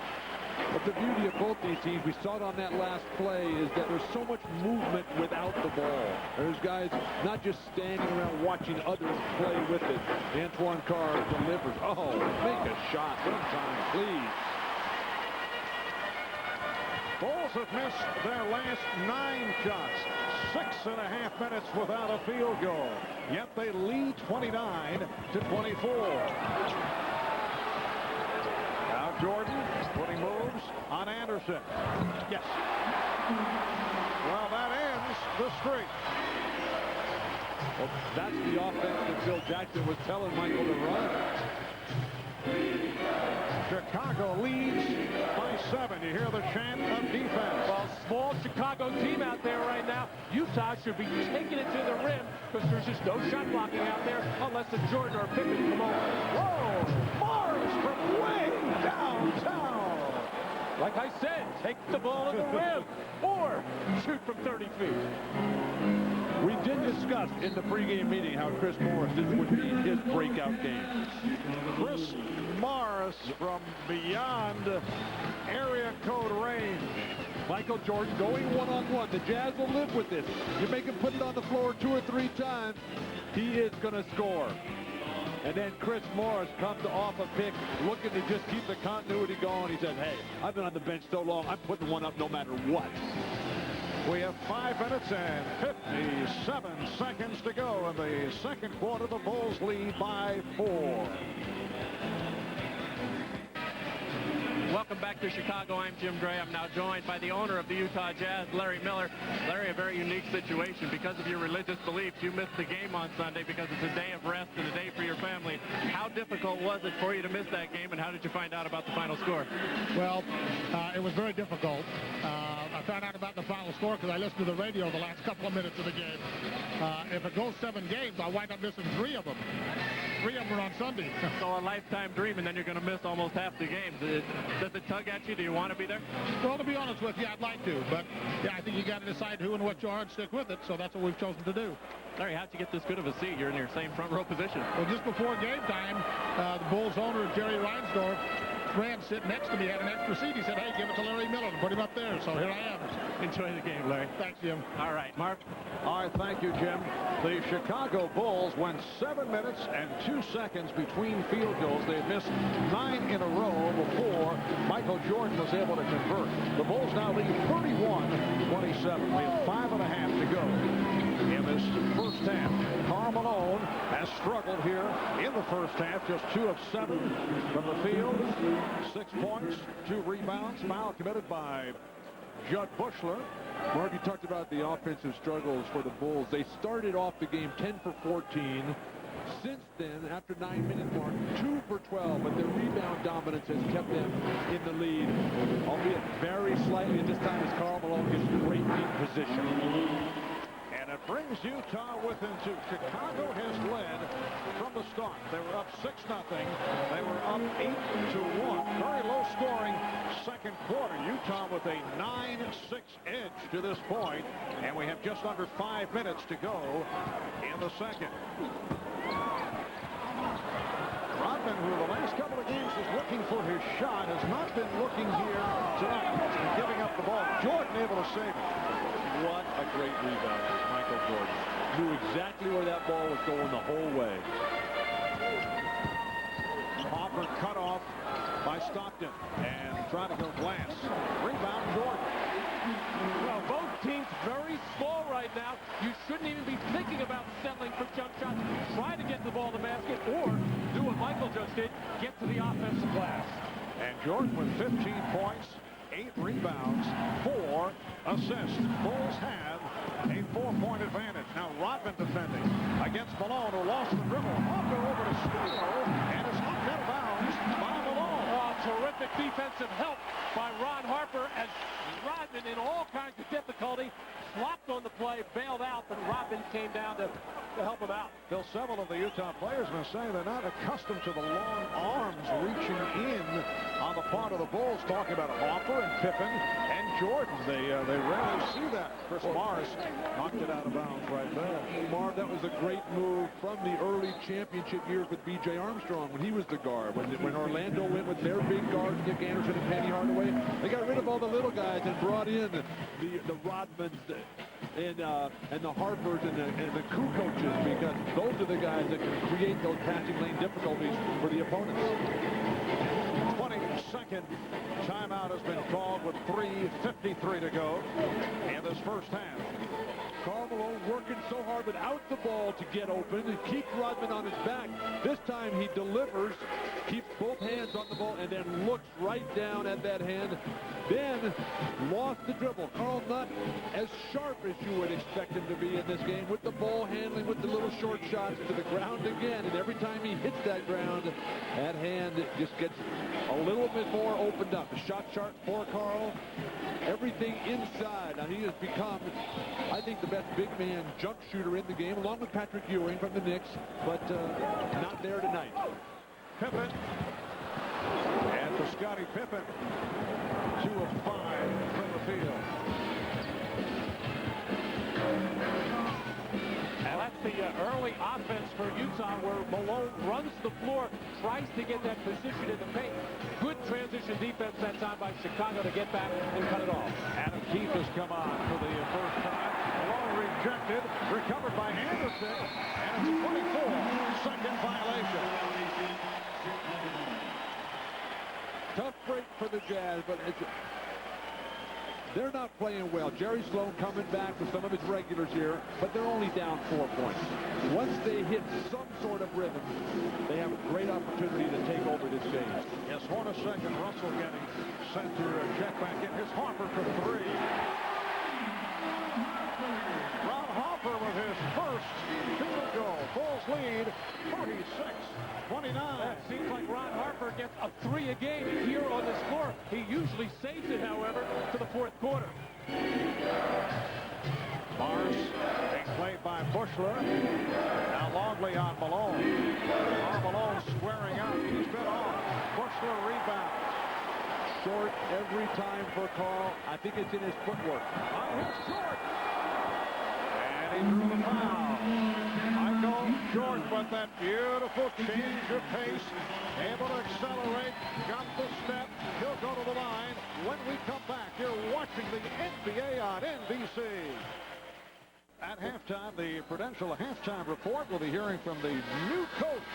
But the beauty of both these teams, we saw it on that last play, is that there's so much movement without the ball. There's guys not just standing around watching others play with it. Antoine Karl delivers. Oh, make a shot one time, please. Bulls have missed their last 9 shots. 6.5 minutes without a field goal. Yet they lead 29-24. Now Jordan putting moves on Anderson. Yes. Well, that ends the streak. Well, that's the offense that Phil Jackson was telling Michael to run. Chicago leads by 7. You hear the chant of defense. Well, small Chicago team out there right now. Utah should be taking it to the rim because there's just no shot blocking out there unless a Jordan or a Pippen come over. Whoa! Mars from way downtown. Like I said, take the ball to the rim or shoot from 30 feet. We did discuss in the pregame meeting how Chris Morris, this would be his breakout game. Chris Morris from beyond area code range. Michael Jordan going one-on-one. The Jazz will live with this. You make him put it on the floor 2 or 3 times, he is going to score. And then Chris Morris comes off a pick, looking to just keep the continuity going. He says, hey, I've been on the bench so long, I'm putting one up no matter what. We have 5 minutes and 57 seconds to go in the second quarter. The Bulls lead by 4. Welcome back to Chicago. I'm Jim Gray. I'm now joined by the owner of the Utah Jazz, Larry Miller. Larry, a very unique situation. Because of your religious beliefs, you missed the game on Sunday because it's a day of rest and a day for your family. How difficult was it for you to miss that game, and how did you find out about the final score? Well, it was very difficult. I found out about the final score because I listened to the radio the last couple of minutes of the game. If it goes 7 games, I'll wind up missing 3 of them. 3 of them are on Sunday. So a lifetime dream, and then you're going to miss almost half the games. Does it tug at you? Do you want to be there? Well, to be honest with you, I'd like to. But, yeah, I think you got to decide who and what you are and stick with it. So that's what we've chosen to do. Larry, how'd you get this good of a seat? You're in your same front row position. Well, just before game time, the Bulls owner, Jerry Reinsdorf, friend sitting next to me, had an extra seat. He said, hey, give it to Larry Miller and put him up there. So here I am. Enjoy the game, Larry. Thanks, Jim. All right, Mark. All right, thank you, Jim. The Chicago Bulls went 7 minutes and 2 seconds between field goals. They've missed 9 in a row before Michael Michael Jordan was able to convert. The Bulls now lead 31-27. We have 5.5 to go in this first half. Karl Malone has struggled here in the first half. Just 2 of 7 from the field. 6 points, 2 rebounds. Foul committed by Judd Bushler. Mark, you talked about the offensive struggles for the Bulls. They started off the game 10 for 14. Since then, after 9-minute mark, 2 for 12, but their rebound dominance has kept them in the lead, albeit very slightly at this time as Karl Malone gets great deep position. And it brings Utah within 2. Chicago has led from the start. They were up 6-0. They were up 8-1. Very low scoring second quarter. Utah with a 9-6 edge to this point. And we have just under 5 minutes to go in the second. Rodman, who the last couple of games is looking for his shot, has not been looking here tonight. He's been giving up the ball. Jordan able to save it. What a great rebound, Michael Jordan. Knew exactly where that ball was going the whole way. Hopper cut off by Stockton and trying to go glass. Rebound Jordan. Well, both teams very small right now. You shouldn't even be thinking about settling for jump shots. Try to get the ball in the basket or do what Michael just did, get to the offensive glass. And Jordan with 15 points, 8 rebounds, 4 assists. Bulls have a 4-point advantage. Now Rodman defending against Malone, who lost the dribble. Hopper over to steal, and it's knocked out of bounds by Malone. Oh, terrific defensive help by Ron Harper as Rodman in all kinds of difficulty. Flopped on the play, bailed out, but Rodman came down to help him out. Bill, several of the Utah players have been saying they're not accustomed to the long arms reaching in on the part of the Bulls, talking about Hopper and Pippen and Jordan. They rarely see that. Chris Morris knocked it out of bounds right there. Marv, that was a great move from the early championship years with B.J. Armstrong when he was the guard. When Orlando went with their big guards, Nick Anderson and Penny Hardaway, they got rid of all the little guys and brought in the Rodmans and the Harpers and the coup coaches, because those are the guys that can create those passing lane difficulties for the opponents. 22nd timeout has been called with 3:53 to go in this first half. Karl Malone working so hard without the ball to get open and keep Rodman on his back. This time he delivers, keeps both hands on the ball, and then looks right down at that hand. Then lost the dribble. Karl not as sharp as you would expect him to be in this game with the ball handling, with the little short shots to the ground again. And every time he hits that ground, that hand just gets a little bit more opened up. The shot chart for Karl, everything inside. Now he has become, I think, the best big man jump shooter in the game, along with Patrick Ewing from the Knicks, but not there tonight. Pippen. And for Scottie Pippen, 2 of 5 from the field. And that's the early offense for Utah, where Malone runs the floor, tries to get that position in the paint. Good transition defense that time by Chicago to get back and cut it off. Adam Keefe has come on for the first time. Malone rejected, recovered by Anderson, and it's a 24-second violation. Tough break for the Jazz, but they're not playing well. Jerry Sloan coming back with some of his regulars here, but they're only down 4 points. Once they hit some sort of rhythm, they have a great opportunity to take over this game. Yes, Hornacek and Russell getting sent to check back in. Here's Harper for 3. Ron Harper with his first field goal. Bulls lead 46-29. It seems like Ron Harper gets a 3 a game here on this floor. He usually saves it, however, to the fourth quarter. Mars being played by Bushler. Now Longley on Malone. Malone squaring up. He's been on. Bushler rebounds. Short every time for Karl. I think it's in his footwork. On his short. And he drew the foul. Michael Jordan with that beautiful change of pace. Able to accelerate. Got the step. He'll go to the line. When we come back, you're watching the NBA on NBC. At halftime, the Prudential halftime report. We'll be hearing from the new coach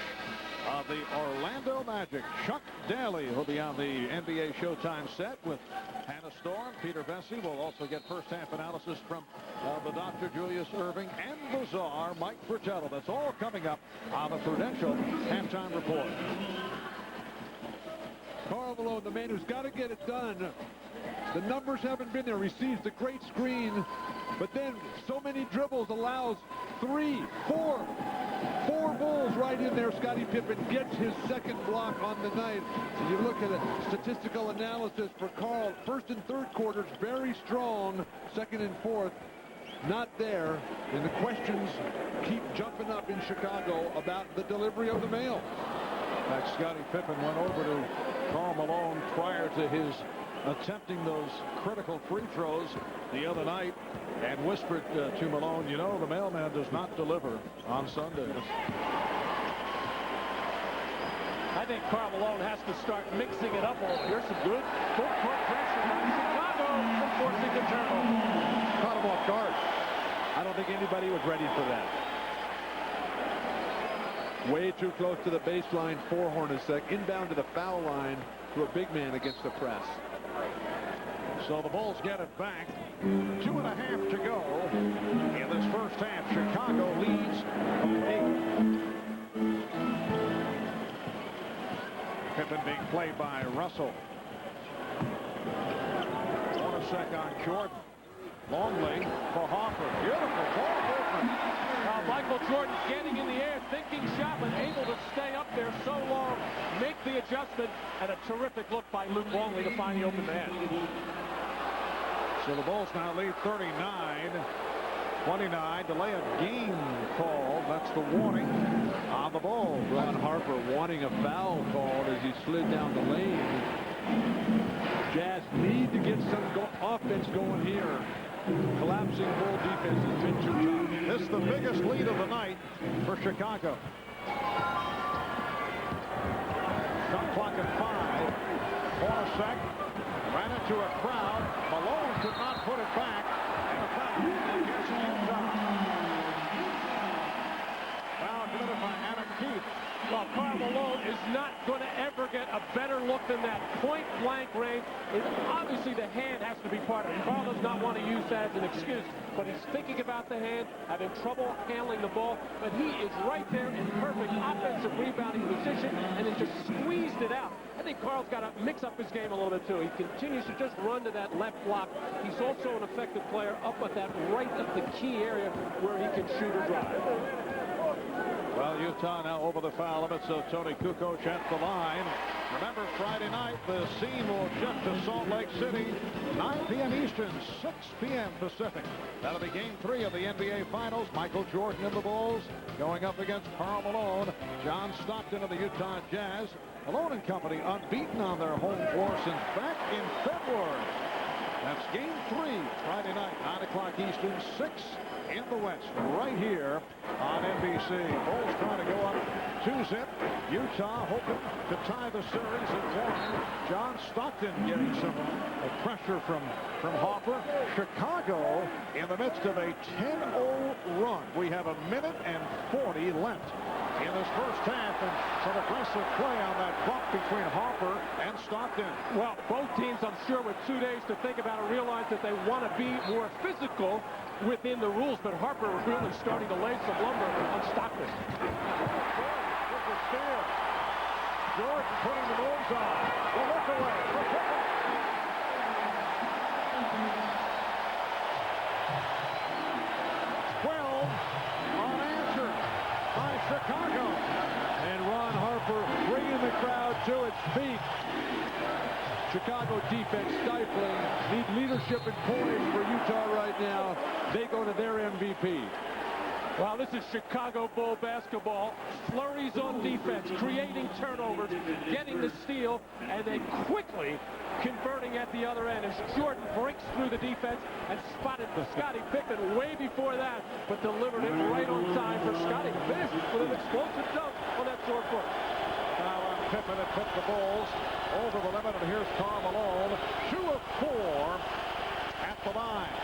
of the Orlando Magic. Chuck Daly will be on the NBA Showtime set with Hannah Storm. Peter Vesey will also get first-half analysis from the Dr. Julius Irving and the Czar, Mike Fratello. That's all coming up on the Prudential Halftime Report. Karl Malone, the man who's got to get it done. The numbers haven't been there. Receives the great screen, but then so many dribbles, allows 3, 4 Bulls right in there. Scottie Pippen gets his second block on the night. And you look at it, statistical analysis for Karl. First and third quarters, very strong. Second and fourth, not there. And the questions keep jumping up in Chicago about the delivery of the mail. That Scottie Pippen went over to Karl Malone prior to his attempting those critical free throws the other night and whispered to Malone, you know, the mailman does not deliver on Sundays. I think Karl Malone has to start mixing it up over here. Some good full court pressure by Chicago for forcing the turnover. Caught him off guard. I don't think anybody was ready for that. Way too close to the baseline for Hornacek. Inbound to the foul line to a big man against the press. So the Bulls get it back. 2.5 to go in this first half. Chicago leads 8. Pippen being played by Russell. Hornacek on Jordan. Longley for Hoffer. Beautiful ball movement. Now Michael Jordan getting in the air, thinking shot, but able to stay up there so long, make the adjustment, and a terrific look by Luke Longley to find the open man. So the Bulls now lead 39-29. Delay of game call. That's the warning on the Bulls. Ron Harper wanting a foul called as he slid down the lane. Jazz need to get some offense going here. Collapsing Bull defense has been too tough. This is the biggest lead of the night for Chicago. Shot clock at 5. Hornacek ran into a crowd. Malone could not put it back. And a foul against Utah. Foul committed by Adam Keith. Well, Karl Malone is not going to ever get a better look than that. Point-blank range. Obviously, the hand has to be part of it. Karl does not want to use that as an excuse, but he's thinking about the hand, having trouble handling the ball, but he is right there in perfect offensive rebounding position and has just squeezed it out. I think Karl's got to mix up his game a little bit, too. He continues to just run to that left block. He's also an effective player up at that right of the key area where he can shoot or drive. Well, Utah now over the foul limit, so Tony Kukoc at the line. Remember, Friday night, the scene will shift to Salt Lake City, 9 p.m. Eastern, 6 p.m. Pacific. That'll be Game 3 of the NBA Finals. Michael Jordan and the Bulls going up against Karl Malone. John Stockton of the Utah Jazz. Malone and company unbeaten on their home floor since back in February. That's Game 3, Friday night, 9 o'clock Eastern, 6 in the West, right here on NBC. Bulls trying to go up 2-zip. Utah hoping to tie the series at 1. John Stockton getting some pressure from Hoffer. Chicago in the midst of a 10-0 run. We have 1:40 left in this first half, and some aggressive play on that bump between Hoffer and Stockton. Well, both teams, I'm sure, with 2 days to think about it, realize that they want to be more physical within the rules, but Harper really starting to lay some lumber on Stockton. With the steal. Jordan putting the moves on. The look away. 12 unanswered by Chicago. And Ron Harper bringing the crowd to its feet. Chicago defense stifling. Need leadership and poise for Utah right now. They go to their MVP. Well, this is Chicago Bull basketball. Flurries on defense, creating turnovers, getting the steal, and then quickly converting at the other end as Jordan breaks through the defense and spotted Scottie Pippen way before that, but delivered it right on time for Scottie to finish with an explosive dunk on that short foot. Now on Pippen had put the Bulls over the limit, and here's Karl Malone, 2 of 4 at the line.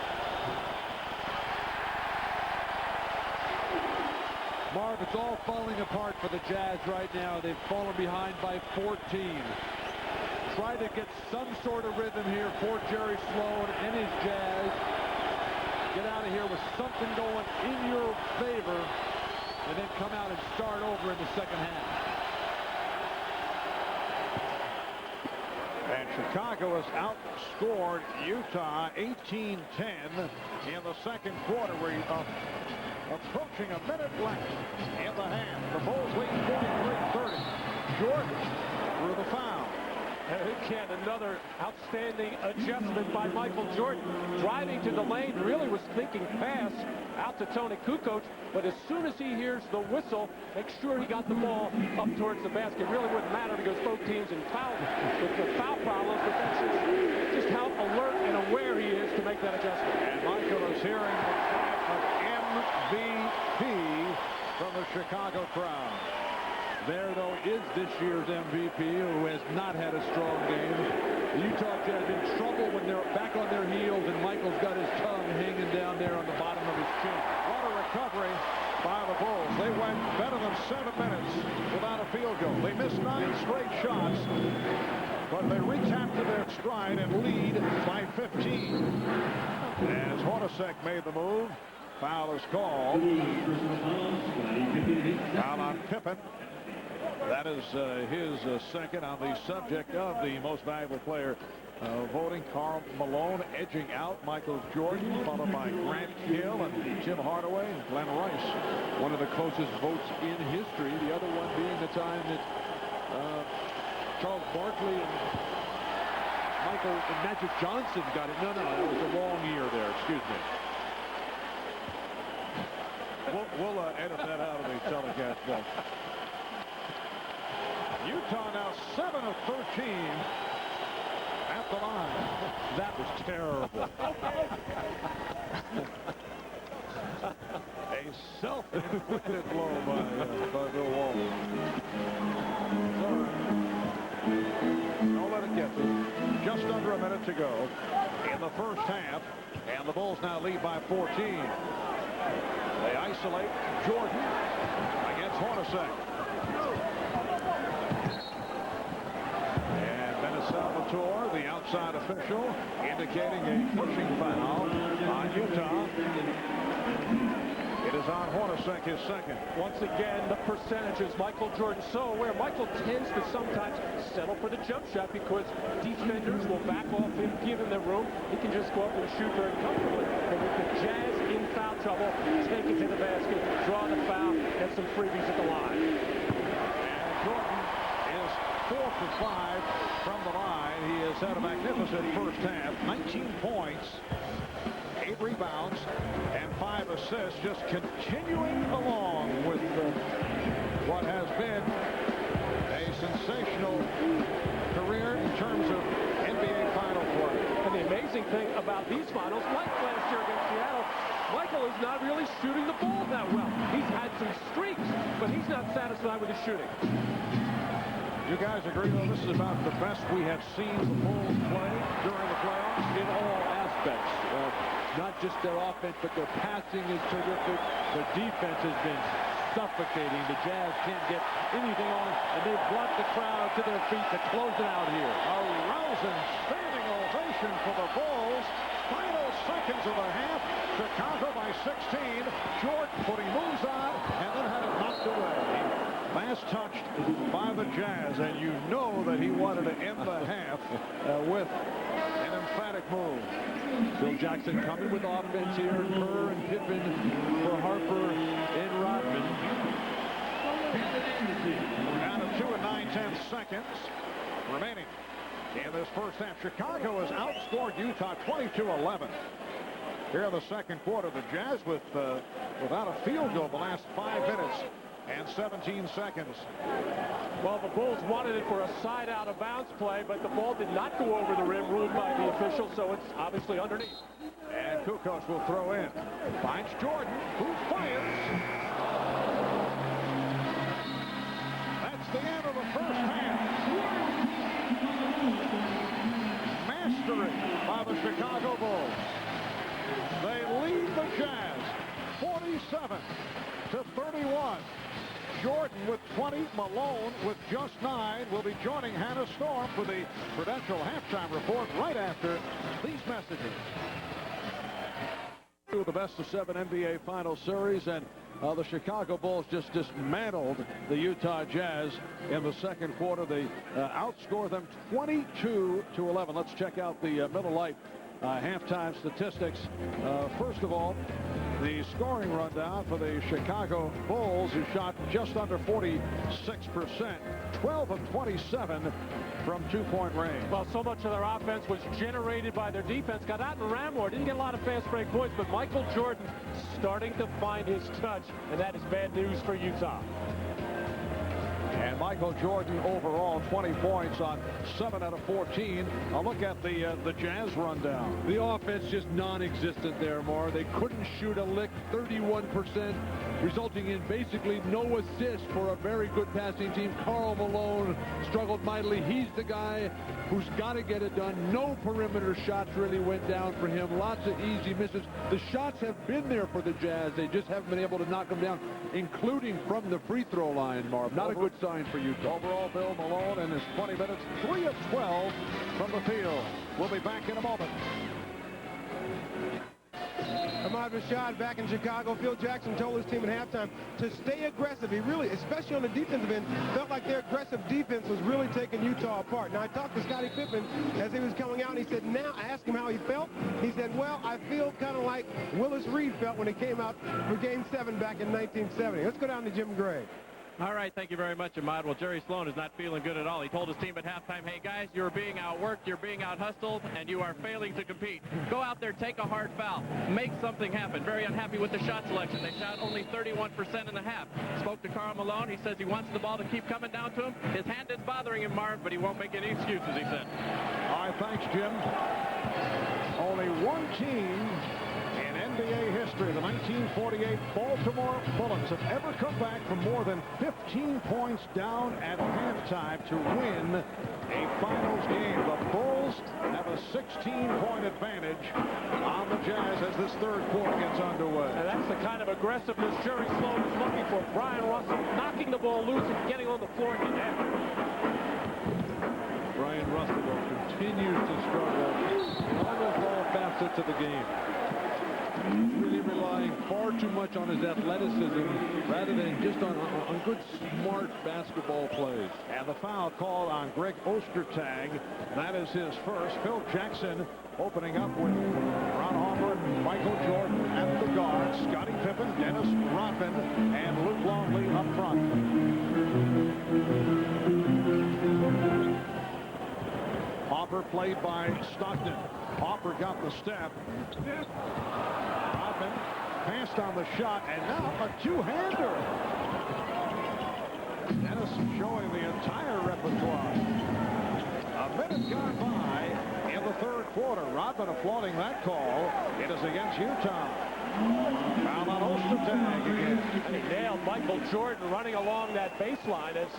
Marv, it's all falling apart for the Jazz right now. They've fallen behind by 14. Try to get some sort of rhythm here for Jerry Sloan and his Jazz. Get out of here with something going in your favor, and then come out and start over in the second half. And Chicago has outscored Utah 18-10 in the second quarter. We're approaching a minute left in the half. The Bulls lead 43-30. Jordan through the foul. And again, another outstanding adjustment by Michael Jordan. Driving to the lane, really was thinking pass out to Tony Kukoc, but as soon as he hears the whistle, make sure he got the ball up towards the basket. Really wouldn't matter because both teams in foul with the foul problems, but that's just how alert and aware he is to make that adjustment. And Michael is hearing the chant of MVP from the Chicago crowd. There, though, is this year's MVP, who has not had a strong game. The Utah Jazz in trouble when they're back on their heels, and Michael's got his tongue hanging down there on the bottom of his chin. What a recovery by the Bulls. They went better than 7 minutes without a field goal. They missed 9 straight shots, but they recaptured their stride and lead by 15. As Hornacek made the move, foul is called. Foul on Pippen. That is his second. On the subject of the most valuable player voting, Karl Malone edging out Michael Jordan, followed by Grant Hill and Tim Hardaway and Glenn Rice. One of the closest votes in history. The other one being the time that Charles Barkley and Michael and Magic Johnson got it. No, that was a long year there. Excuse me. We'll edit that out of the telecast box. Utah now 7 of 13 at the line. That was terrible. A self-inflicted blow by Bill Walton. Don't let it get to you. Just under a minute to go in the first half, and the Bulls now lead by 14. They isolate Jordan against Hornacek. Salvatore, the outside official, indicating a pushing foul on Utah. It is on Hornacek, his second. Once again, the percentages. Michael Jordan so aware. Michael tends to sometimes settle for the jump shot because defenders will back off him, give him the room. He can just go up and shoot very comfortably. But with the Jazz in foul trouble, take it to the basket, draw the foul, and some freebies at the line. And Jordan is 4 for 5 from the line. He has had a magnificent first half. 19 points, 8 rebounds, and 5 assists. Just continuing along with what has been a sensational career in terms of NBA final play. And the amazing thing about these finals, like last year against Seattle, Michael is not really shooting the ball that well. He's had some streaks, but he's not satisfied with his shooting. You guys agree, though, this is about the best we have seen the Bulls play during the playoffs? In all aspects. Not just their offense, but their passing is terrific. Their defense has been suffocating. The Jazz can't get anything on, and they've brought the crowd to their feet to close it out here. A rousing standing ovation for the Bulls. Final seconds of the half. Chicago by 16. Jordan putting moves on, and then had it knocked away. Last touched by the Jazz, and you know that he wanted to end the half with an emphatic move. Bill Jackson coming with offense here. Kerr and Pippen for Harper and Rodman. We're down to 2 and 9/10 seconds remaining in this first half. Chicago has outscored Utah 22-11. Here in the second quarter, the Jazz without a field goal the last 5 minutes and 17 seconds. Well, the Bulls wanted it for a side out of bounds play, but the ball did not go over the rim, ruled by the official, so it's obviously underneath. And Kukoc will throw in. Finds Jordan, who fires. That's the end of the first half. Mastery by the Chicago Bulls. They lead the Jazz 47 to 31. Jordan with 20, Malone with just 9. We'll be joining Hannah Storm for the Prudential halftime report right after these messages. The best of 7 NBA Finals series, and the Chicago Bulls just dismantled the Utah Jazz in the second quarter. They outscored them 22-11. Let's check out the Miller Lite halftime statistics. First of all, the scoring rundown for the Chicago Bulls, who shot just under 46%, 12 of 27 from two-point range. Well, so much of their offense was generated by their defense. Got out and ran more. Didn't get a lot of fast break points, but Michael Jordan starting to find his touch, and that is bad news for Utah. And Michael Jordan overall 20 points on 7 out of 14. A look at the Jazz rundown. The offense just non-existent there, Mar. They couldn't shoot a lick, 31%, resulting in basically no assist for a very good passing team. Karl Malone struggled mightily. He's the guy who's got to get it done. No perimeter shots really went down for him. Lots of easy misses. The shots have been there for the Jazz. They just haven't been able to knock them down, including from the free throw line, Marv. Not a good sign for Utah. Overall, Bill Malone in his 20 minutes, 3 of 12 from the field. We'll be back in a moment. Ahmad Rashad back in Chicago. Phil Jackson told his team at halftime to stay aggressive. He really, especially on the defensive end, felt like their aggressive defense was really taking Utah apart. Now, I talked to Scottie Pippen as he was coming out, and he said, now, I asked him how he felt. He said, well, I feel kind of like Willis Reed felt when he came out for Game 7 back in 1970. Let's go down to Jim Gray. All right, thank you very much, Ahmad. Well, Jerry Sloan is not feeling good at all. He told his team at halftime, hey, guys, you're being outworked, you're being out-hustled, and you are failing to compete. Go out there, take a hard foul, make something happen. Very unhappy with the shot selection. They shot only 31% in the half. Spoke to Karl Malone. He says he wants the ball to keep coming down to him. His hand is bothering him, Marv, but he won't make any excuses, he said. All right, thanks, Jim. Only one team in NBA history, the 1948 Baltimore Bullets, have ever come back from more than 15 points down at halftime to win a finals game. The Bulls have a 16-point advantage on the Jazz as this third quarter gets underway. And that's the kind of aggressiveness Jerry Sloan is looking for. Brian Russell knocking the ball loose and getting on the floor and after. Brian Russell continues to struggle in almost all facets of the game. Really relying far too much on his athleticism rather than just on good, smart basketball plays. And the foul called on Greg Ostertag. That is his first. Phil Jackson opening up with Ron Harper, Michael Jordan at the guards, Scottie Pippen, Dennis Rodman, and Luke Longley up front. Harper played by Stockton. Harper got the step. Rodman passed on the shot, and now a two-hander. Dennis showing the entire repertoire. A minute gone by in the third quarter. Rodman applauding that call. It is against Utah. Foul on Ostertag again. And he nailed Michael Jordan running along that baseline. As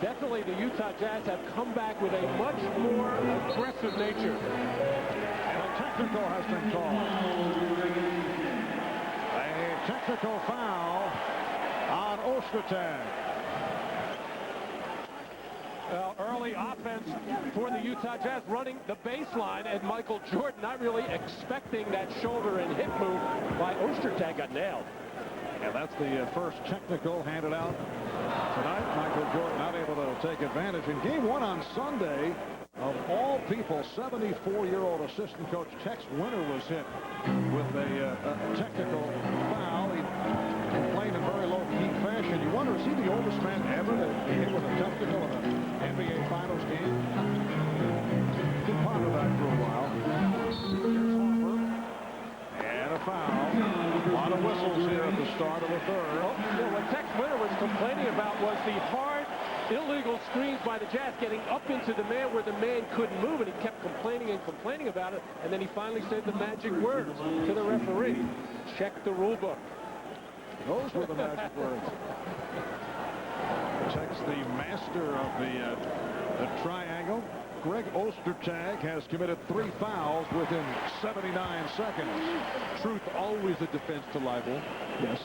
definitely the Utah Jazz have come back with a much more aggressive nature. And a technical has been called. A technical foul on Ostertag. Well, early offense for the Utah Jazz running the baseline, and Michael Jordan not really expecting that shoulder and hip move by Ostertag. Got nailed. And that's the first technical handed out tonight. Michael Jordan not able to take advantage. In game 1 on Sunday, of all people, 74-year-old assistant coach Tex Winter was hit with a technical foul. He complained in very low-key fashion. You wonder, is he the oldest man ever to be hit with a technical in an NBA Finals game? Did ponder that for a while. And a foul. A lot of whistles here at the start of the third. Well, what Tex Winter was complaining about was the hard, illegal screens by the Jazz getting up into the man where the man couldn't move, and he kept complaining and complaining about it, and then he finally said the magic words to the referee. Check the rule book. Those were the magic words. Tex, the master of the triangle. Greg Ostertag has committed 3 fouls within 79 seconds. Truth always a defense to libel. Yes.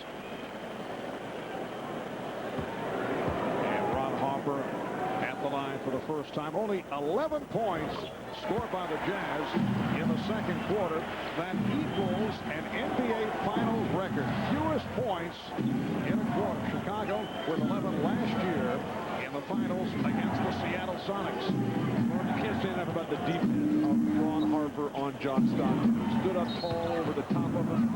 first time. Only 11 points scored by the Jazz in the second quarter. That equals an NBA Finals record. Fewest points in a quarter. Chicago with 11 last year in the finals against the Seattle Sonics. Well, you can't say enough about the defense of Ron Harper on John Stockton. Stood up tall over the top of him.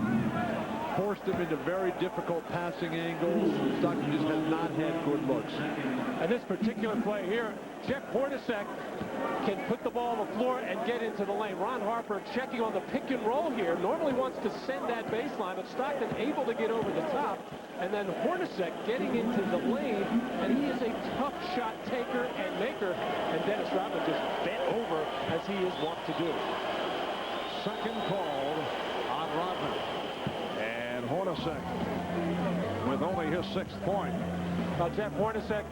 Forced him into very difficult passing angles. Stockton just has not had good looks. And this particular play here, Jeff Hornacek can put the ball on the floor and get into the lane. Ron Harper checking on the pick and roll here. Normally wants to send that baseline, but Stockton able to get over the top. And then Hornacek getting into the lane, and he is a tough shot taker and maker. And Dennis Rodman just bent over as he is wont to do. Second called on Rodman. And Hornacek with only his 6th point. Now Jeff Hornacek,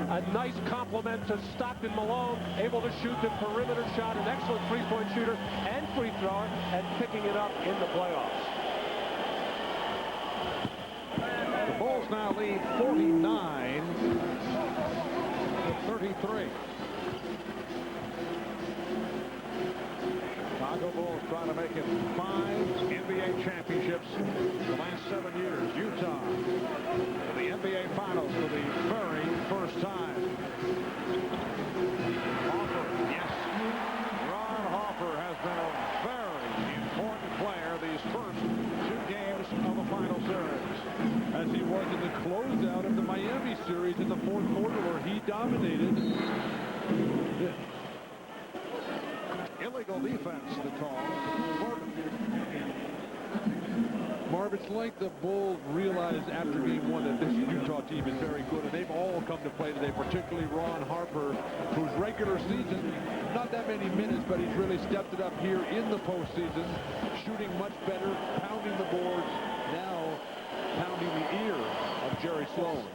a nice compliment to Stockton Malone, able to shoot the perimeter shot, an excellent three-point shooter and free thrower, and picking it up in the playoffs. The Bulls now lead 49-33. Chicago Bulls trying to make it 5 NBA championships the last 7 years. Utah in the NBA Finals for the very first time. Harper, yes. Ron Harper has been a very important player these first 2 games of the final series. As he was in the closeout of the Miami series in the 4th quarter where he dominated. Illegal defense to call. Marv, it's like the Bulls realized after game 1 that this Utah team is very good, and they've all come to play today, particularly Ron Harper, whose regular season, not that many minutes, but he's really stepped it up here in the postseason, shooting much better, pounding the boards, now pounding the ear of Jerry Sloan.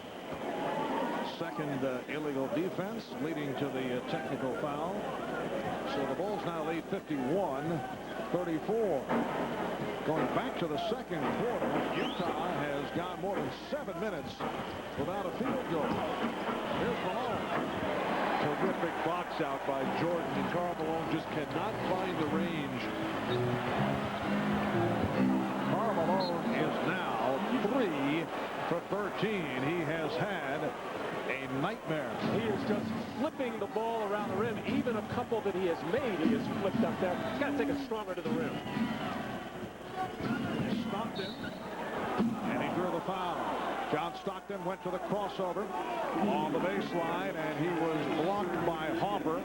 Second illegal defense leading to the technical foul. So the Bulls now lead 51-34. Going back to the second quarter, Utah has gone more than 7 minutes without a field goal. Here's Malone. Terrific box out by Jordan, and Karl Malone just cannot find the range. Karl Malone is now 3 for 13. He has had a nightmare. He is just flipping the ball around the rim. Even a couple that he has made, he has flipped up there. He's got to take it stronger to the rim. Stockton, and he drew the foul. John Stockton went to the crossover on the baseline, and he was blocked by Harper.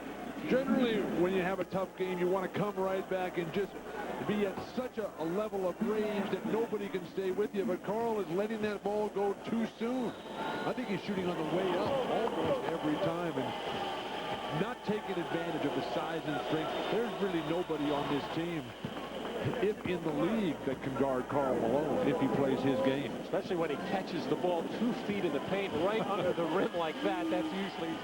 Generally, when you have a tough game, you want to come right back and just be at such a level of range that nobody can stay with you. But Karl is letting that ball go too soon. I think he's shooting on the way up almost every time and not taking advantage of the size and strength. There's really nobody on this team, if in the league, that can guard Karl Malone if he plays his game. Especially when he catches the ball 2 feet in the paint right under the rim like that. That's usually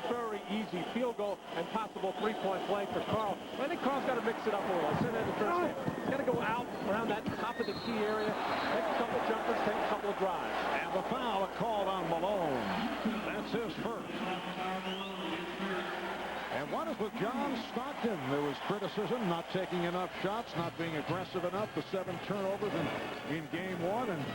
very easy field goal and possible three-point play for Karl. I think Karl's got to mix it up a little. I said that in the first game. He's got to go out around that top of the key area, take a couple jumpers, take a couple of drives. And the foul called on Malone. That's his first. And what is with John Stockton? There was criticism, not taking enough shots, not being aggressive enough. The 7 turnovers in game 1, and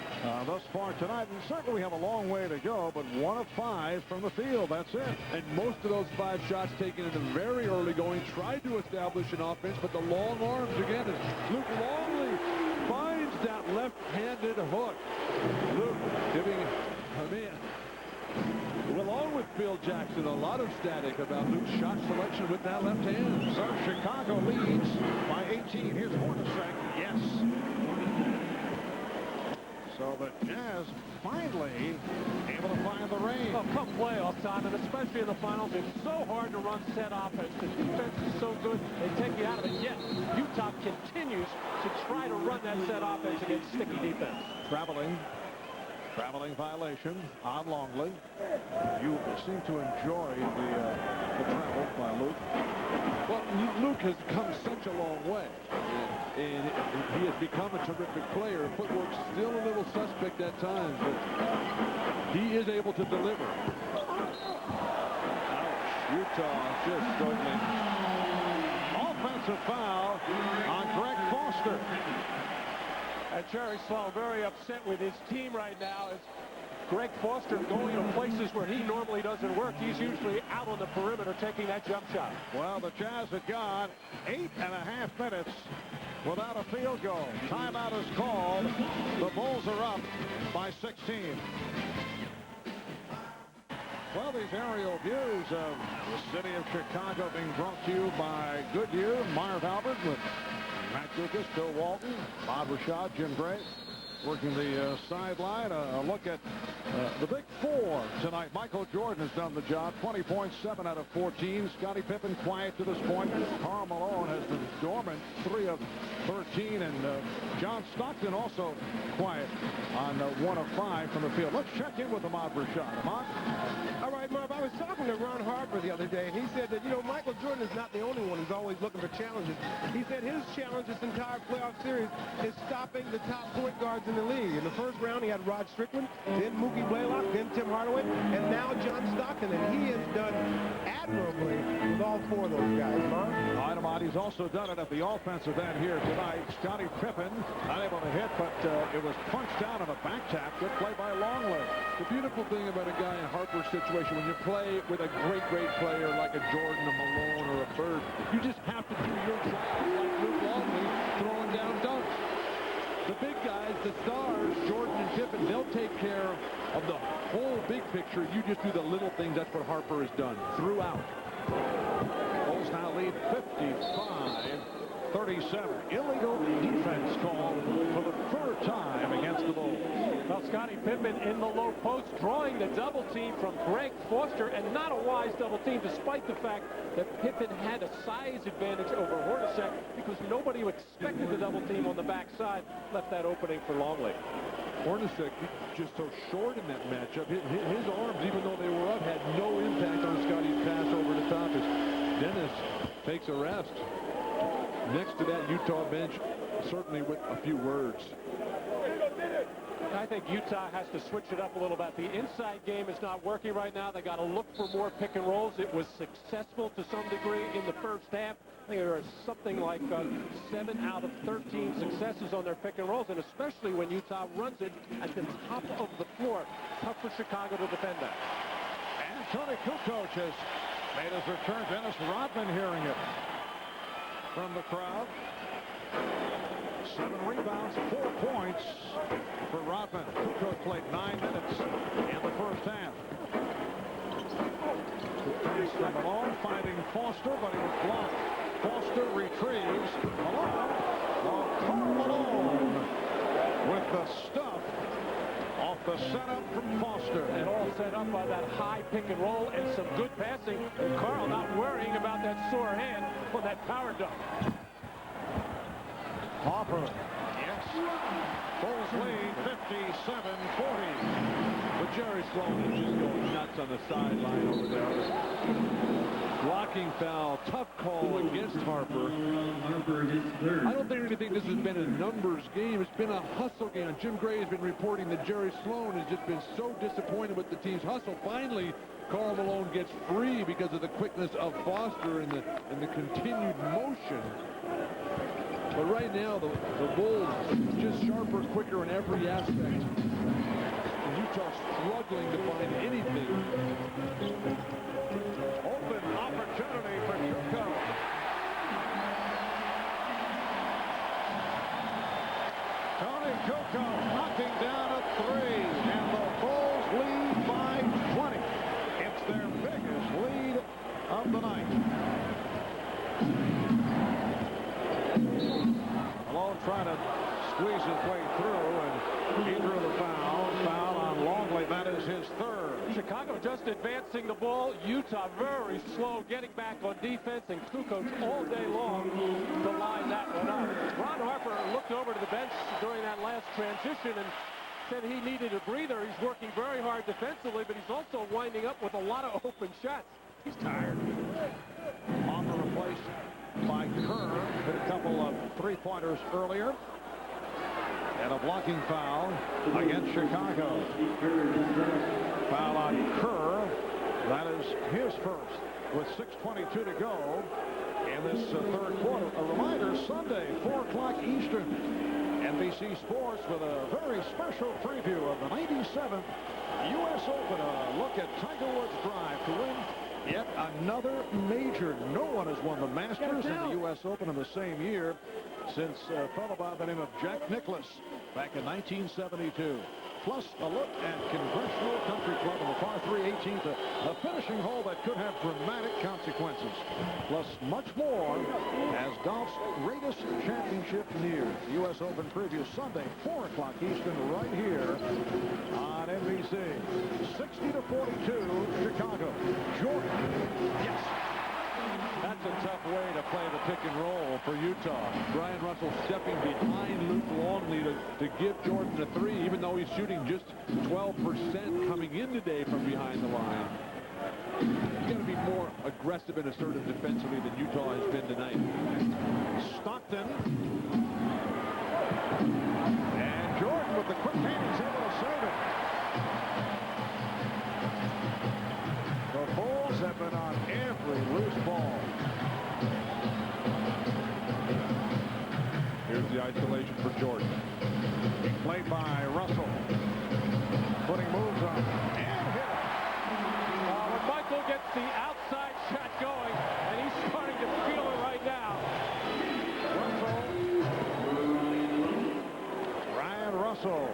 thus far tonight. And certainly we have a long way to go, but 1 of 5 from the field. That's it. And most of those 5 shots taken in the very early going tried to establish an offense, but the long arms again as Luke Longley finds that left-handed hook. Luke giving along with Phil Jackson, a lot of static about Luke's shot selection with that left hand. So Chicago leads by 18. Here's Hornacek. Yes. So the Jazz finally able to find the range. Well, come playoff time, and especially in the finals, it's so hard to run set offense. The defense is so good, they take you out of it. Yet Utah continues to try to run that set offense against sticky defense. Traveling violation on Longley. You seem to enjoy the travel by Luke. Well, Luke has come such a long way, and he has become a terrific player. Footwork's still a little suspect at times, but he is able to deliver. Ouch. Utah just struggling. Offensive foul on Greg Foster. And Jerry Sloan very upset with his team right now. As Greg Foster going to places where he normally doesn't work. He's usually out on the perimeter taking that jump shot. Well, the Jazz had gone 8.5 minutes without a field goal. Timeout is called. The Bulls are up by 16. Well, these aerial views of the city of Chicago being brought to you by Goodyear, Marv Albert with Matt Dukas, Bill Walton, Bob Rashad, Jim Gray. Working the sideline. A look at the big four tonight. Michael Jordan has done the job. 20 points, 7 out of 14. Scottie Pippen quiet to this point. Karl Malone has been dormant, 3 of 13. And John Stockton also quiet on 1 of 5 from the field. Let's check in with Ahmad Rashad. Ahmad? All right, Marv, I was talking to Ron Harper the other day, and he said that, you know, Michael Jordan is not the only one who's always looking for challenges. He said his challenge this entire playoff series is stopping the top point guards in the league. In the first round, he had Rod Strickland, then Mookie Blaylock, then Tim Hardaway, and now John Stockton. And he has done admirably with all 4 of those guys, Marv. Ahmad, he's also done it at the offensive end here tonight. Scottie Pippen unable to hit, but it was punched down on a back tap. Good play by Longley. The beautiful thing about a guy in Harper's situation, when you play with a great player like a Jordan, a Malone, or a Bird, you just have to do your job like Luke Longley throwing down dunks. The big guys, the stars, Jordan and Pippen, they'll take care of the whole big picture. You just do the little things. That's what Harper has done throughout. Bulls now lead 55-37. Illegal defense call for the 3rd time against the Bulls. Well, Scottie Pippen in the low post, drawing the double team from Greg Foster, and not a wise double team, despite the fact that Pippen had a size advantage over Hornacek, because nobody who expected the double team on the backside left that opening for Longley. Hornacek just so short in that matchup. His arms, even though they were up, had no impact on Scottie's pass over the top as Dennis takes a rest. Next to that Utah bench, certainly with a few words. I think Utah has to switch it up a little bit. The inside game is not working right now. They got to look for more pick and rolls. It was successful to some degree in the first half. I think there are something like 7 out of 13 successes on their pick and rolls, and especially when Utah runs it at the top of the floor. Tough for Chicago to defend that. And Tony Kukoc has made his return. Dennis Rodman hearing it from the crowd. 7 rebounds, 4 points for Rodman. Kukoc played 9 minutes in the first half. Pass from Malone, finding Foster, but he was blocked. Foster retrieves. Malone. Karl Malone with the stuff off the setup from Foster. And all set up by that high pick and roll and some good passing. And Karl not worrying about that sore hand on that power dunk. Harper, yes. Bulls lead 57-40. But Jerry Sloan is just going nuts on the sideline over there. Blocking foul, tough call against Harper. I don't think this has been a numbers game. It's been a hustle game. Jim Gray has been reporting that Jerry Sloan has just been so disappointed with the team's hustle. Finally, Karl Malone gets free because of the quickness of Foster and the continued motion. But right now, the Bulls just sharper, quicker in every aspect. And Utah struggling to find anything. Open opportunity for Kukoc. Tony Kukoc knocking down a 3, and the Bulls lead by 20. It's their biggest lead of the night. Malone trying to squeeze his way through, and he drew the foul. Foul on Longley. That is his 3rd. Chicago just advancing the ball. Utah very slow getting back on defense, and Kukoc all day long to line that one up. Ron Harper looked over to the bench during that last transition and said he needed a breather. He's working very hard defensively, but he's also winding up with a lot of open shots. He's tired. On the replace by Kerr. Hit a couple of 3-pointers earlier. And a blocking foul against Chicago. Foul on Kerr. That is his first. with 6:22 to go in this third quarter. A reminder, Sunday, 4 o'clock Eastern, NBC Sports with a very special preview of the 97th U.S. Open. A look at Tiger Woods' drive to win yet another major. No one has won the Masters and the U.S. Open in the same year since a fellow by the name of Jack Nicklaus back in 1972. Plus a look at Congressional Country Club in the par 3 18th, a finishing hole that could have dramatic consequences. Plus much more as golf's greatest championship nears. The U.S. Open preview Sunday, 4 o'clock Eastern, right here on NBC. 60-42, Chicago. Jordan. Yes. That's a tough way to play the pick and roll for Utah. Brian Russell stepping behind Luke Longley to give Jordan a 3, even though he's shooting just 12% coming in today from behind the line. He's got to be more aggressive and assertive defensively than Utah has been tonight. Stockton. And Jordan with the quick hands able to save it. The Bulls have been on every loose ball. Here's the isolation for Jordan. Played by Russell. Putting moves on. And hit it. When Michael gets the outside shot going, and he's starting to feel it right now. Ryan Russell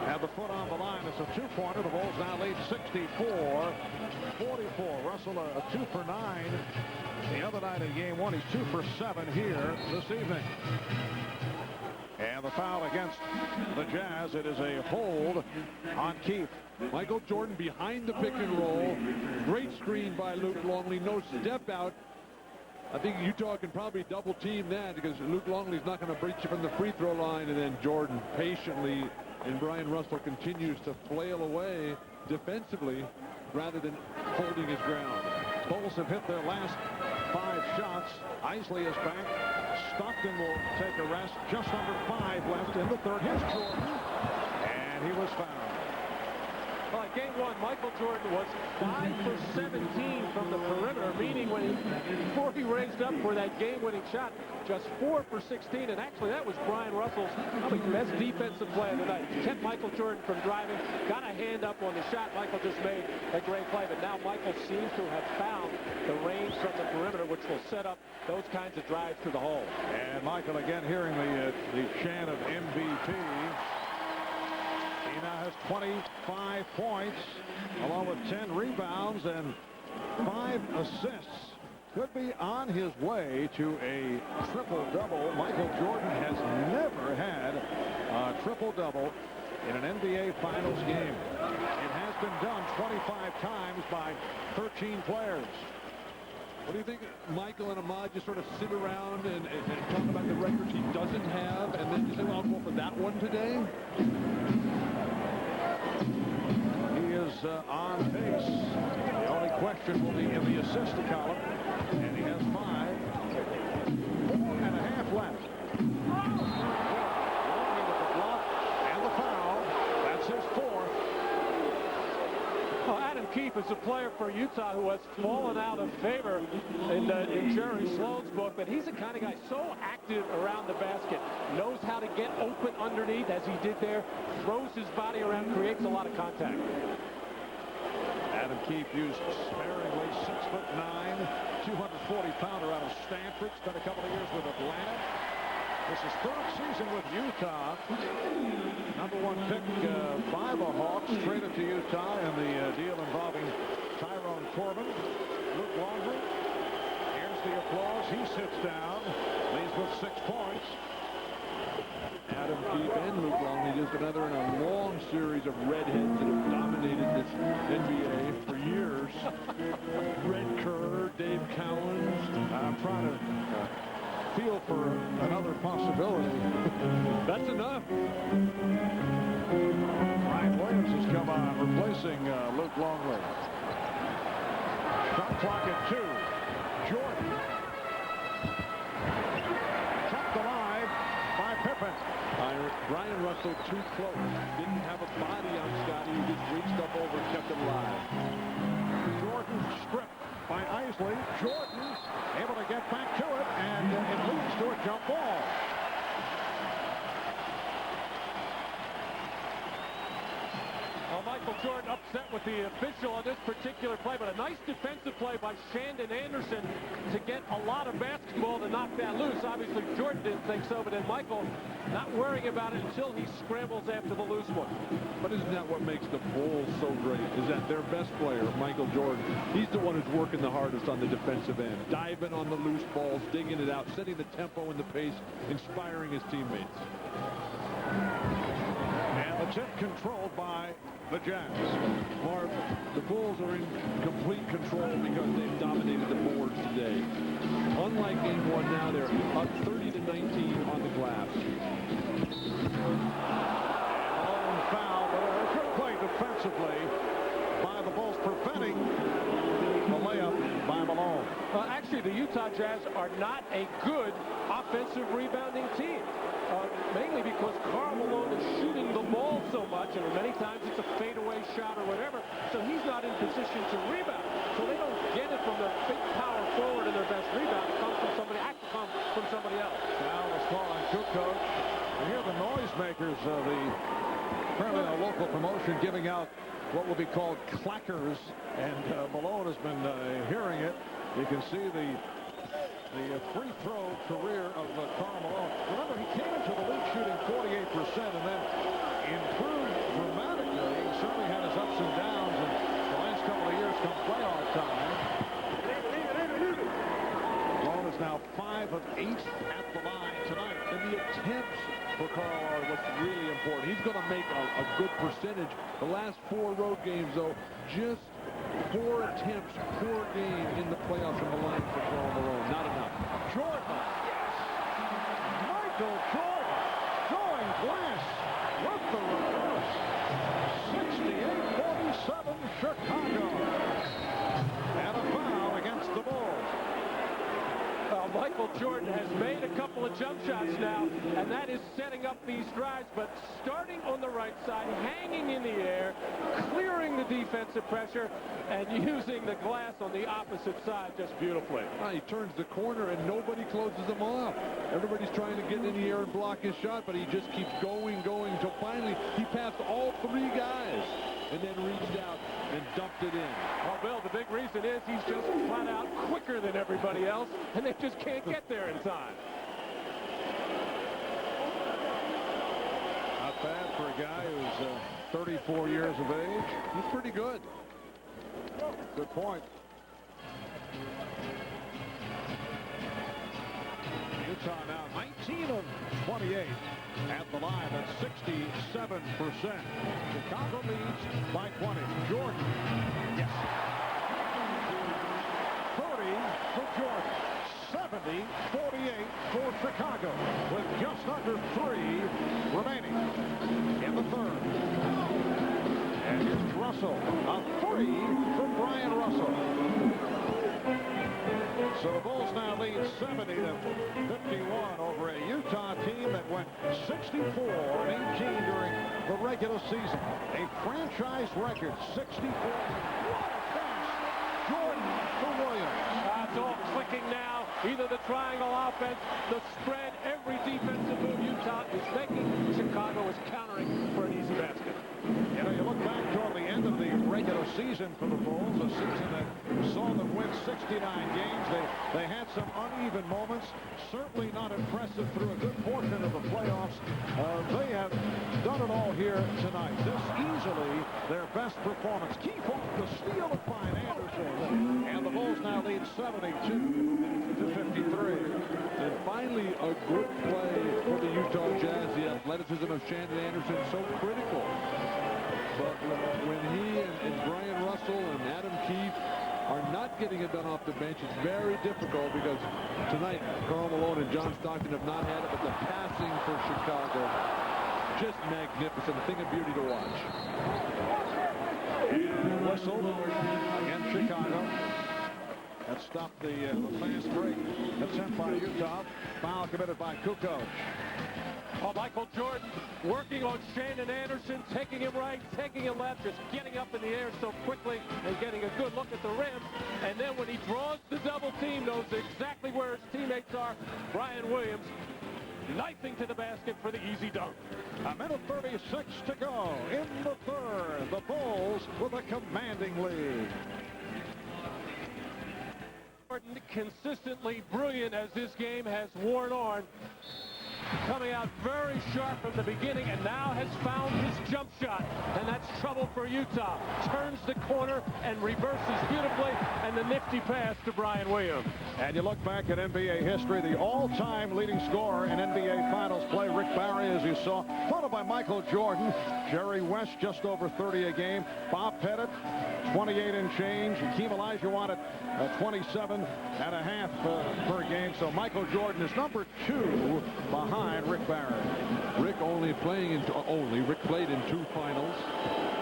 had the foot on the line. It's a two-pointer. The Bulls now lead 64-44. Russell a 2 for 9 the other night in game 1. He's 2 for 7 here this evening. And the foul against the Jazz. It is a hold on Keith. Michael Jordan behind the pick and roll. Great screen by Luke Longley. No step out. I think Utah can probably double team that because Luke Longley's not going to breach you from the free throw line, and then Jordan patiently, and Brian Russell continues to flail away defensively rather than holding his ground. Bulls have hit their last 5 shots. Isley is back. Stockton will take a rest. Just under 5 left in the third. Here's Jordan. And he was fouled. Well, in game 1, Michael Jordan was 5 for 17 from the perimeter, meaning before he raised up for that game-winning shot, just 4 for 16. And actually, that was Brian Russell's probably best defensive play of the night. Kept Michael Jordan from driving, got a hand up on the shot. Michael just made a great play. But now Michael seems to have found the range from the perimeter, which will set up those kinds of drives to the hole. And Michael again hearing the chant of MVP. He now has 25 points, along with 10 rebounds and 5 assists. Could be on his way to a triple-double. Michael Jordan has never had a triple-double in an NBA Finals game. It has been done 25 times by 13 players. What do you think Michael and Ahmad just sort of sit around and talk about the records he doesn't have, and then just say, well, I'll go for that one today? He is on pace. The only question will be in the assist column, and he has 5. 4.5 left. Longley with the block and the foul. That's his 4th. Well, Adam Keefe is a player for Utah who has fallen out of favor in Jerry Sloan's book, but he's the kind of guy so active around the basket, knows how to get open underneath as he did there, throws his body around, creates a lot of contact. Adam Keefe used sparingly, 6'9", 240-pounder out of Stanford, spent a couple of years with Atlanta. This is 3rd season with Utah. Number 1 pick by the Hawks, traded to Utah in the deal involving Tyrone Corbin. Luke Longley. Here's the applause. He sits down. Leads with 6 points. Adam Keefe and Luke Longley, just another in a long series of redheads that have dominated this NBA for years. Red Kerr, Dave Cowens. I'm trying to feel for another possibility. That's enough. Ryan Williams has come on, replacing Luke Longley. Shot clock at 2. Jordan. Kept alive by Pippen. Brian Russell too close. Didn't have a body on Scotty. He just reached up over and kept him alive. Jordan stripped. by Isley. Jordan able to get back to it, and it leads to a jump ball. Well, Michael Jordan upset with the official on this particular play, but a nice defensive play by Shandon Anderson to get a lot of basketball to knock that loose. Obviously, Jordan didn't think so, but then Michael not worrying about it until he scrambles after the loose one. But isn't that what makes the Bulls so great, is that their best player, Michael Jordan, he's the one who's working the hardest on the defensive end, diving on the loose balls, digging it out, setting the tempo and the pace, inspiring his teammates. And the tip controlled by the Jazz. Marv, the Bulls are in complete control because they've dominated the boards today. Unlike game one, now they're up 30-19 on the glass. Malone foul, but a good play defensively by the Bulls, preventing the layup by Malone. Well, actually, the Utah Jazz are not a good offensive rebounding team. Mainly because Karl Malone is shooting the ball so much, and many times it's a fadeaway shot or whatever, so he's not in position to rebound. So they don't get it from their big power forward, and their best rebound comes from somebody, has to come from somebody else. Now the call on Kukoc. And here the noisemakers of the apparently a local promotion giving out what will be called clackers, and Malone has been hearing it. You can see the free throw career of Karl Malone. Remember, he came into the league shooting 48% and then improved dramatically. He certainly had his ups and downs in the last couple of years come playoff time. Malone is now 5 of 8 at the line tonight. And the attempts for Karl are what's really important. He's going to make a good percentage. The last 4 road games, though, just 4 attempts per game in the playoffs from the line for Karl Malone. Not enough. Jordan. Michael Jordan going glass with the reverse. 68-47 Chicago. And a foul against the Bulls. Michael Jordan has made a couple of jump shots now, and that is setting up these drives, but starting on the right side, hanging in the air, clearing the defensive pressure, and using the glass on the opposite side just beautifully. He turns the corner, and nobody closes him off. Everybody's trying to get in the air and block his shot, but he just keeps going, until finally he passed all 3 guys and then reached out and dumped it in. Well, Bill, the big reason is he's just flat out quicker than everybody else, and they just can't get there in time. Not bad for a guy who's 34 years of age. He's pretty good. Good point. Utah now 19 of 28 at the line at 67%. Chicago leads by 20. Jordan. Yes. 30 for Jordan. 70-48 for Chicago with just under 3 remaining in the third. And here's Russell. A 3 for Brian Russell. So the Bulls now lead 70-51 over a Utah team that went 64-18 during the regular season. A franchise record, 64. What a pass! Jordan for Williams. It's all clicking now. Either the triangle offense, the spread, every defensive move Utah is making. Chicago is countering for an easy basket. You know, you look back toward the end of the regular season for the Bulls, a season that saw them win 69 games. They had some uneven moments, certainly not impressive through a good portion of the playoffs. They have done it all here tonight. This easily their best performance. Keep off the steal by Anderson, and the Bulls now lead 72-53. And finally, a good play for the Utah Jazz. The athleticism of Shandon Anderson so critical. But when he and Brian Russell and Adam Keefe are not getting it done off the bench, it's very difficult because tonight Karl Malone and John Stockton have not had it, but the passing for Chicago, just magnificent, a thing of beauty to watch. And whistle against Chicago. That stopped the fast break attempt by Utah. Foul committed by Kukoc. Oh, Michael Jordan working on Shannon Anderson, taking him right, taking him left, just getting up in the air so quickly and getting a good look at the rim. And then when he draws the double team, knows exactly where his teammates are. Brian Williams knifing to the basket for the easy dunk. A minute 36 to go in the third. The Bulls with a commanding lead. Jordan consistently brilliant as this game has worn on. Coming out very sharp from the beginning and now has found his jump shot. And that's trouble for Utah. Turns the corner and reverses beautifully. And the nifty pass to Brian Williams. And you look back at NBA history, the all-time leading scorer in NBA Finals play, Rick Barry, as you saw, followed by Michael Jordan, Jerry West, just over 30 a game, Bob Pettit, 28 and change, Hakeem Olajuwon at 27 and a half per game. So Michael Jordan is number 2 behind Rick Barry. Rick Rick played in 2 finals,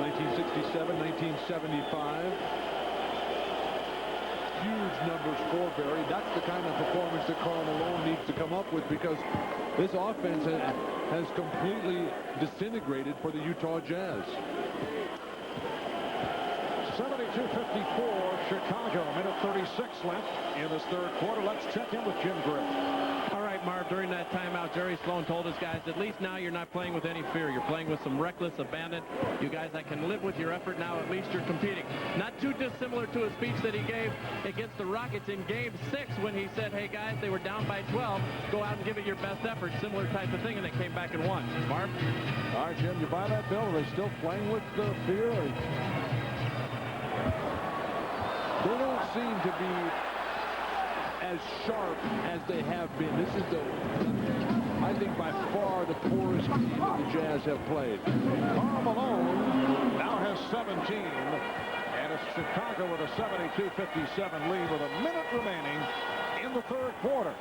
1967, 1975. Huge numbers for Barry. That's the kind of performance that Karl Malone needs to come up with, because this offense has completely disintegrated for the Utah Jazz. 72-54 Chicago. Minute 36 left in this third quarter. Let's check in with Jim Gray. All right, Marv, during that timeout, Jerry Sloan told his guys, at least now you're not playing with any fear. You're playing with some reckless abandon. You guys, I can live with your effort now. At least you're competing. Not too dissimilar to a speech that he gave against the Rockets in Game 6 when he said, hey, guys, they were down by 12. Go out and give it your best effort. Similar type of thing, and they came back and won. Marv? All right, Jim, you buy that, Bill? Are they still playing with fear? They don't seem to be as sharp as they have been. This is I think, by far the poorest team that the Jazz have played. Karl Malone now has 17, and it's Chicago with a 72-57 lead with a minute remaining in the third quarter.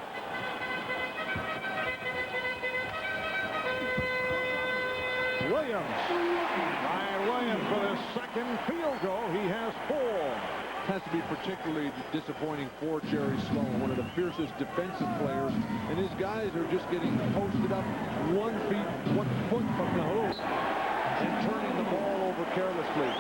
Williams. Brian Williams for his second field goal. He has 4. Has to be particularly disappointing for Jerry Sloan, one of the fiercest defensive players, and his guys are just getting posted up 1 foot from the hoop and turning the ball over carelessly.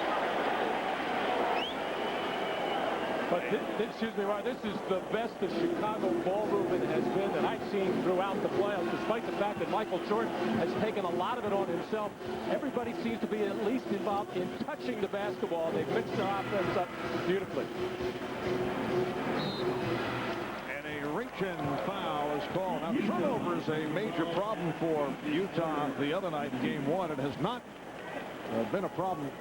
But excuse me, Ron, this is the best the Chicago ball movement has been that I've seen throughout the playoffs, despite the fact that Michael Jordan has taken a lot of it on himself. Everybody seems to be at least involved in touching the basketball. They've mixed their offense up beautifully. And a reach-in foul is called. Now, turnover is a major problem for Utah the other night in Game 1. It has not been a problem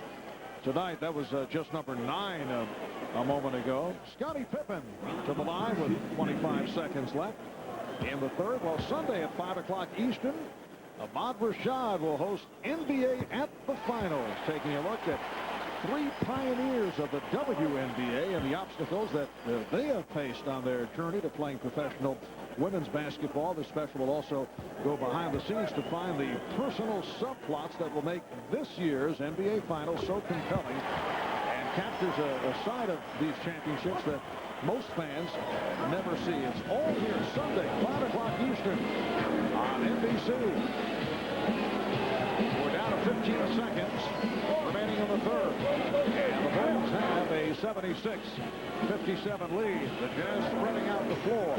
tonight. That was just number 9 a moment ago. Scottie Pippen to the line with 25 seconds left in the third. Well, Sunday at 5 o'clock Eastern, Ahmad Rashad will host NBA at the Finals, taking a look at 3 pioneers of the WNBA and the obstacles that they have faced on their journey to playing professional women's basketball. This special will also go behind the scenes to find the personal subplots that will make this year's NBA Finals so compelling, and captures a side of these championships that most fans never see. It's all here Sunday, 5 o'clock Eastern on NBC. We're down to 15 seconds remaining in the third. And the Bulls have a 76-57 lead. The Jazz spreading out the floor.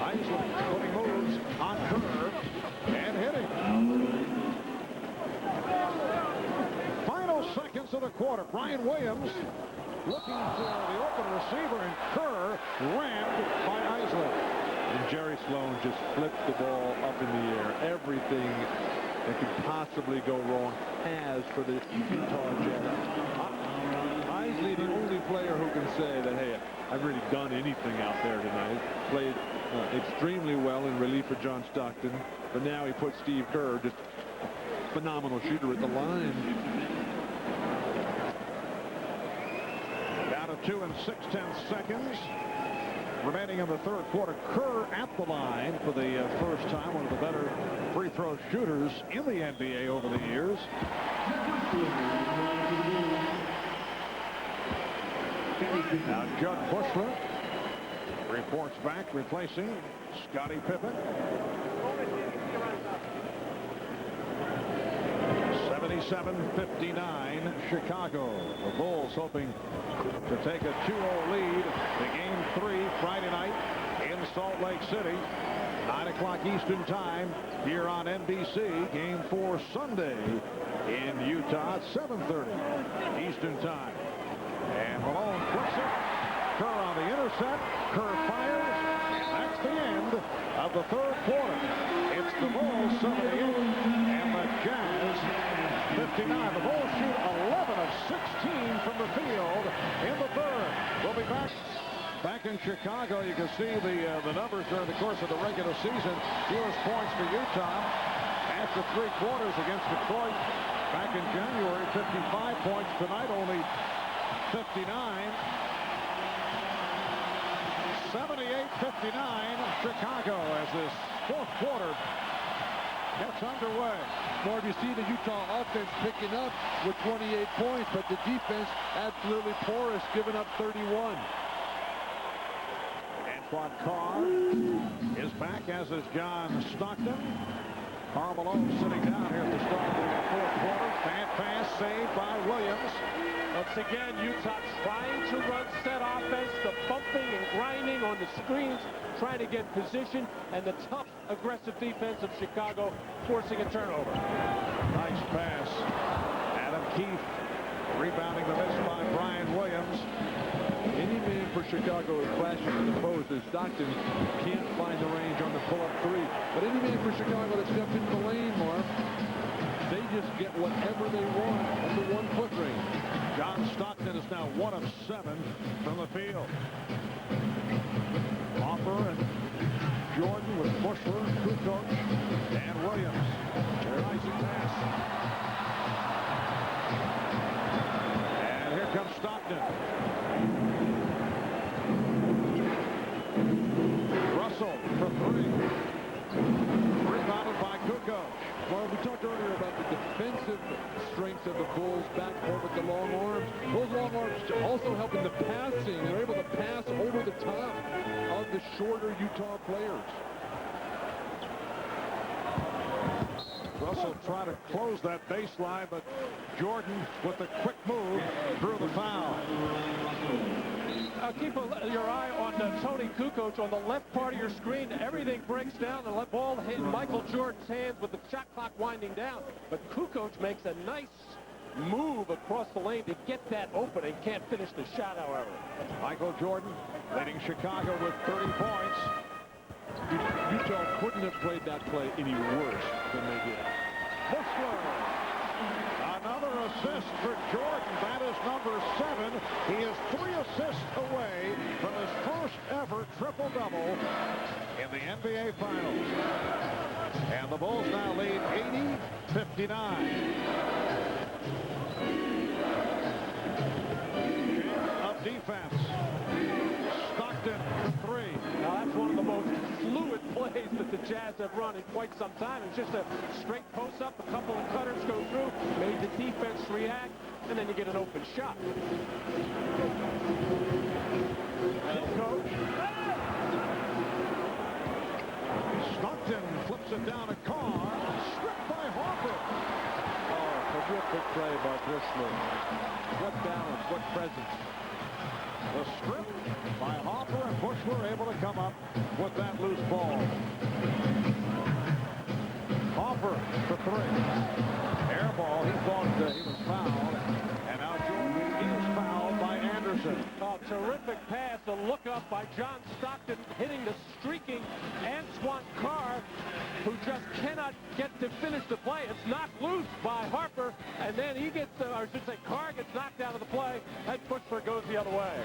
Isley putting moves on Kerr and hitting. Final seconds of the quarter. Brian Williams looking for the open receiver, and Kerr rammed by Isley. And Jerry Sloan just flipped the ball up in the air. Everything that could possibly go wrong has for the Utah Jazz. Isley, the only player who can say that, hey, I've really done anything out there tonight. Played extremely well in relief for John Stockton, but now he put Steve Kerr, just a phenomenal shooter, at the line. Down to 2 6/10 seconds remaining in the third quarter. Kerr at the line for the first time, one of the better free throw shooters in the NBA over the years. Now Judd Bushler reports back, replacing Scottie Pippen. 77-59 Chicago. The Bulls hoping to take a 2-0 lead to Game 3 Friday night in Salt Lake City. 9 o'clock Eastern time here on NBC. Game 4 Sunday in Utah at 7:30 Eastern time. And Malone flips it. Kerr on the intercept. Kerr fires. And that's the end of the third quarter. It's the Bulls 78 and the Jazz 59. The Bulls shoot 11 of 16 from the field in the third. We'll be back. Back in Chicago, you can see the numbers during the course of the regular season. Fewest points for Utah after 3 quarters against Detroit back in January. 55 points tonight, only 59. 78-59 Chicago as this fourth quarter gets underway. Marv, you see the Utah offense picking up with 28 points, but the defense absolutely porous, giving up 31. Karl is back, as is John Stockton. Karl Malone sitting down here at the start of the fourth quarter. Bad pass saved by Williams. Once again, Utah trying to run set offense, the bumping and grinding on the screens, trying to get position, and the tough, aggressive defense of Chicago forcing a turnover. Nice pass. Adam Keefe rebounding the miss by Brian Williams. Any man for Chicago is flashing to the post as Stockton can't find the range on the pull-up 3. But any man for Chicago that steps into the lane, Marv, they just get whatever they want at the 1-foot range. John Stockton is now 1 of 7 from the field. Hopper and Jordan with Bushler, Kukoc, and Williams. Nice pass. And here comes Stockton. Russell for 3. Rebounded by Kukoc. Well, we talked earlier about the defensive strengths of the Bulls back home with the long arms. Those long arms also helping the passing. They're able to pass over the top of the shorter Utah players. Russell tried to close that baseline, but Jordan, with a quick move, drew the foul. Keep your eye on Tony Kukoc on the left part of your screen. Everything breaks down. The left ball hit Michael Jordan's hands with the shot clock winding down. But Kukoc makes a nice move across the lane to get that opening. Can't finish the shot, however. Michael Jordan leading Chicago with 30 points. Utah couldn't have played that play any worse than they did. Bushler. Another assist for Jordan. That is number 7. He is 3 assists away from his first ever triple-double in the NBA Finals. And the Bulls now lead 80-59. Of defense. Stockton for 3. Now that's one of the most fluid plays that the Jazz have run in quite some time. It's just a straight post-up, a couple of cutters go through, made the defense react, and then you get an open shot. Coach. Stockton flips it down to Karl. Stripped by Harper. Oh, terrific play by Bushler. What balance, what presence. The strip by Hopper, and Bushler able to come up with that loose ball. Hopper for 3. Air ball. He thought he was fouled. And now Jordan is fouled by Anderson. A terrific pass, a look up by John Stockton, hitting the streaking Antoine Carr, who just cannot get to finish the play. It's knocked loose by Harper, and then he gets, or I should say, Carr gets knocked out of the play, and Bushler goes the other way.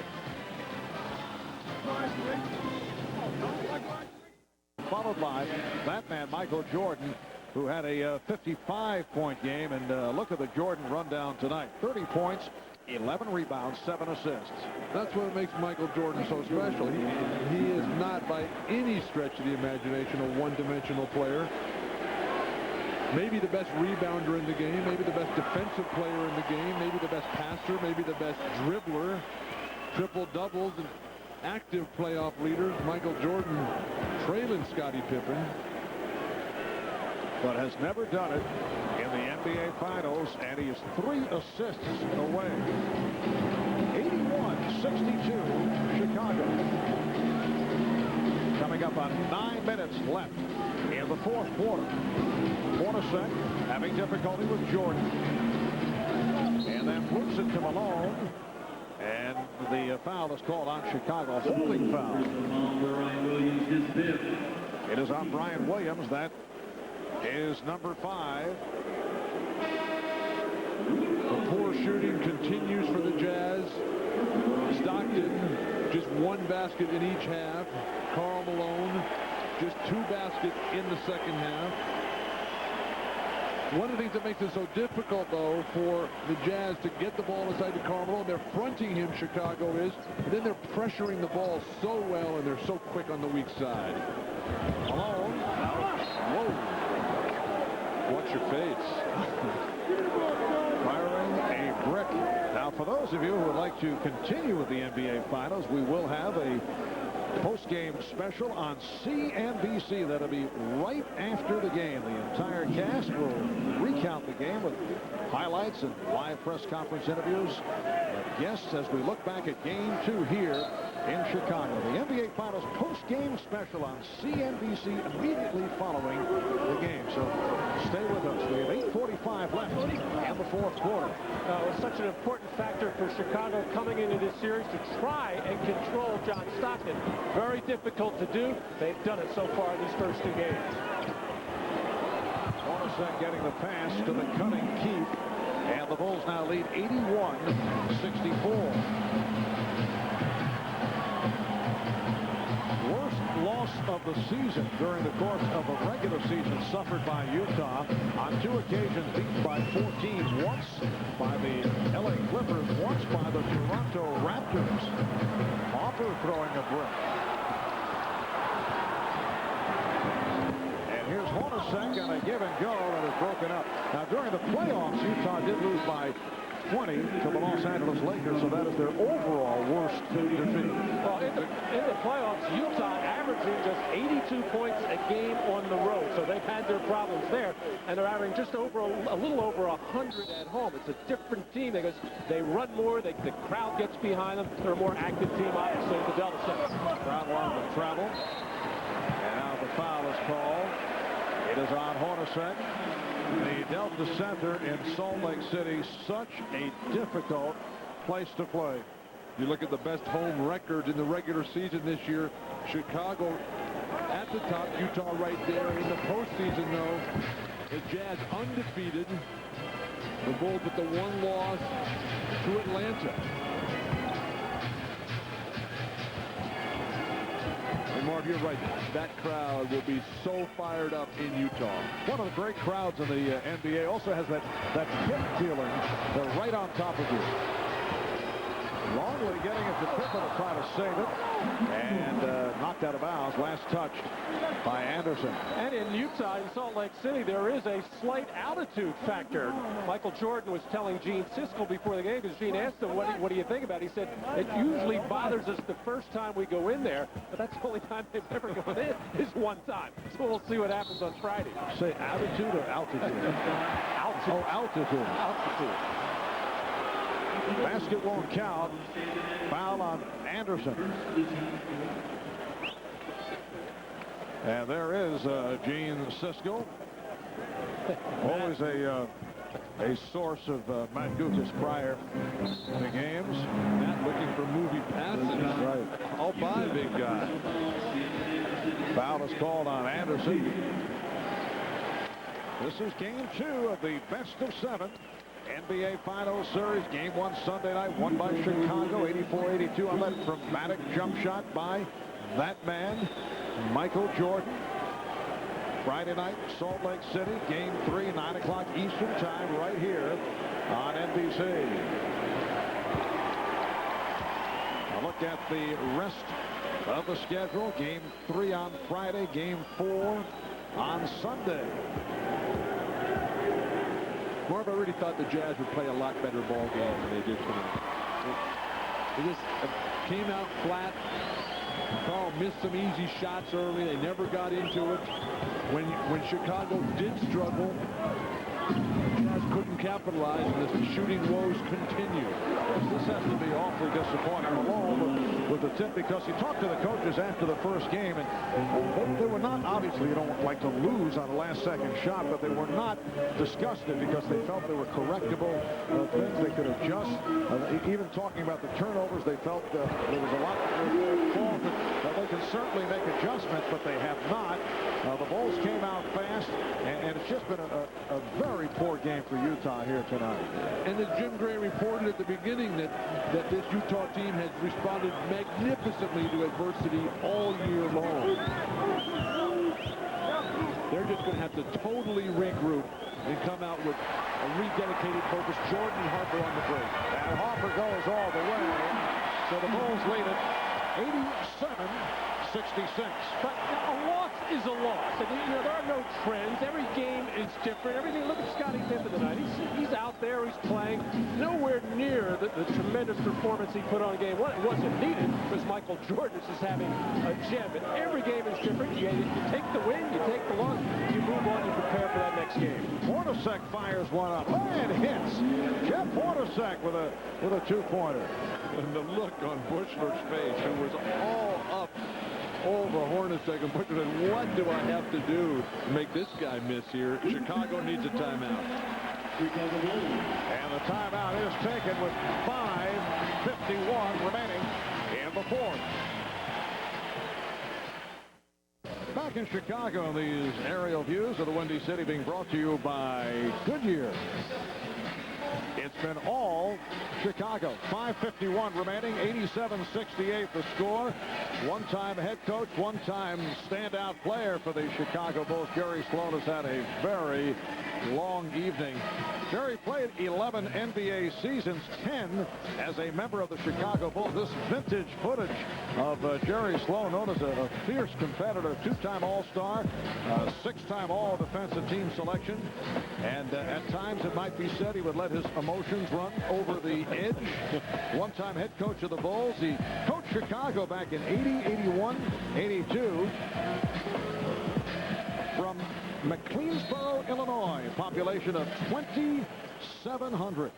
Followed by that man, Michael Jordan, who had a 55-point game. And look at the Jordan rundown tonight. 30 points, 11 rebounds, 7 assists. That's what makes Michael Jordan so special. He is not by any stretch of the imagination a one-dimensional player. Maybe the best rebounder in the game, maybe the best defensive player in the game, maybe the best passer, maybe the best dribbler. triple-doubles and active playoff leaders. Michael Jordan trailing Scottie Pippen. But has never done it in the NBA Finals, and he is 3 assists away. 81-62, Chicago. Coming up on 9 minutes left in the fourth quarter. Hornacek having difficulty with Jordan. And then flips it to Malone. And the foul is called on Chicago. Holding foul. It is on Brian Williams. That is number 5. The poor shooting continues for the Jazz. Stockton, just 1 basket in each half. Karl Malone, just 2 baskets in the second half. One of the things that makes it so difficult, though, for the Jazz to get the ball inside to Karl Malone, they're fronting him, Chicago is, and then they're pressuring the ball so well, and they're so quick on the weak side. Malone. Whoa. Watch your face. Firing a brick. Now, for those of you who would like to continue with the NBA Finals, we will have a post-game special on CNBC. That'll be right after the game. The entire cast will recount the game with highlights and live press conference interviews of guests as we look back at Game 2 here in Chicago. The NBA Finals post-game special on CNBC immediately following the game. So stay with us. We have 8:45 left in the fourth quarter. It was such an important factor for Chicago coming into this series to try and control John Stockton. Very difficult to do. They've done it so far in these first 2 games. Hornacek getting the pass to the cutting Keith. And the Bulls now lead 81-64. Worst loss of the season during the course of a regular season suffered by Utah. On 2 occasions beaten by 14. Once by the LA Clippers, once by the Toronto Raptors. Hopper throwing a brick. And here's Hornacek on a give and go that is broken up. Now during the playoffs, Utah did lose by 20 to the Los Angeles Lakers, so that is their overall worst defeat. Well, in the playoffs, Utah averaging just 82 points a game on the road, so they've had their problems there, and they're averaging just over a little over 100 at home. It's a different team because they run more, the crowd gets behind them. They're a more active team, obviously, in the Delta Center. Crowd wanted to travel, and now the foul is called. It is on Hornacek. The Delta Center in Salt Lake City, such a difficult place to play. You look at the best home records in the regular season this year. Chicago at the top, Utah right there. In the postseason, though, the Jazz undefeated. The Bulls with the 1 loss to Atlanta. And Marv, you're right. That crowd will be so fired up in Utah. One of the great crowds in the NBA also has that hip feeling. They're right on top of you. Longley getting it to Pippen to try to save it. And knocked out of bounds. Last touch by Anderson. And in Utah, in Salt Lake City, there is a slight altitude factor. Michael Jordan was telling Gene Siskel before the game, because Gene asked him, what do you think about it? He said, it usually bothers us the first time we go in there, but that's the only time they've ever gone in is 1 time. So we'll see what happens on Friday. Say altitude or altitude? Altitude. Oh, altitude. Altitude. Basket won't count. Foul on Anderson. And there is Gene Siskel. Always a source of Matt Gucas prior to games. Matt looking for movie passes. Right. I'll buy, big guy. Foul is called on Anderson. This is Game 2 of the best of 7 NBA Finals Series. Game 1 Sunday night, won by Chicago, 84-82 on that dramatic jump shot by that man, Michael Jordan. Friday night, Salt Lake City, Game 3, 9 o'clock Eastern Time, right here on NBC. A look at the rest of the schedule. Game 3 on Friday, Game 4 on Sunday. Marv, I really thought the Jazz would play a lot better ball game than they did tonight. They just came out flat. Karl missed some easy shots early. They never got into it. When Chicago did struggle, Jazz couldn't capitalize, and the shooting woes continue. This has to be awfully disappointing. Malone with the tip, because he talked to the coaches after the first game, and they were not, obviously you don't like to lose on a last-second shot, but they were not disgusted because they felt they were correctable things they could adjust. Even talking about the turnovers, they felt there was a lot of fault that they can certainly make adjustments, but they have not. The Bulls came out fast, and it's just been a very poor game for Utah here tonight. And as Jim Gray reported at the beginning, that this Utah team has responded magnificently to adversity all year long. They're just going to have to totally regroup and come out with a rededicated focus. Jordan Harper on the break. And Harper goes all the way. So the Bulls lead it 87-66. But a loss is a loss. And, you know, there are no trends. Every game is different. Everything. Look at Scottie Pippen tonight. He's out there. He's playing. Nowhere near the tremendous performance he put on game one. It wasn't needed because Michael Jordan is just having a gem. And every game is different. You take the win, you take the loss, you move on, you prepare for that next game. Hornacek fires one up and hits. Jeff Hornacek with a two-pointer. And the look on Buechler's face, who was all up over Hornacek, and Buechler said, what do I have to do to make this guy miss here? Chicago needs a timeout. And the timeout is taken with 5:51 remaining in the fourth. Back in Chicago, these aerial views of the Windy City being brought to you by Goodyear. It's been all Chicago. 5:51 remaining, 87-68 the score. One-time head coach, one-time standout player for the Chicago Bulls. Jerry Sloan has had a very long evening. Jerry played 11 NBA seasons, 10 as a member of the Chicago Bulls. This vintage footage of Jerry Sloan, known as a fierce competitor, two-time All-Star, six-time All-Defensive Team selection, and at times it might be said he would let his emotions run over the edge. One-time head coach of the Bulls. He coached Chicago back in 80, 81, 82 from McLeansboro, Illinois. Population of 2,700.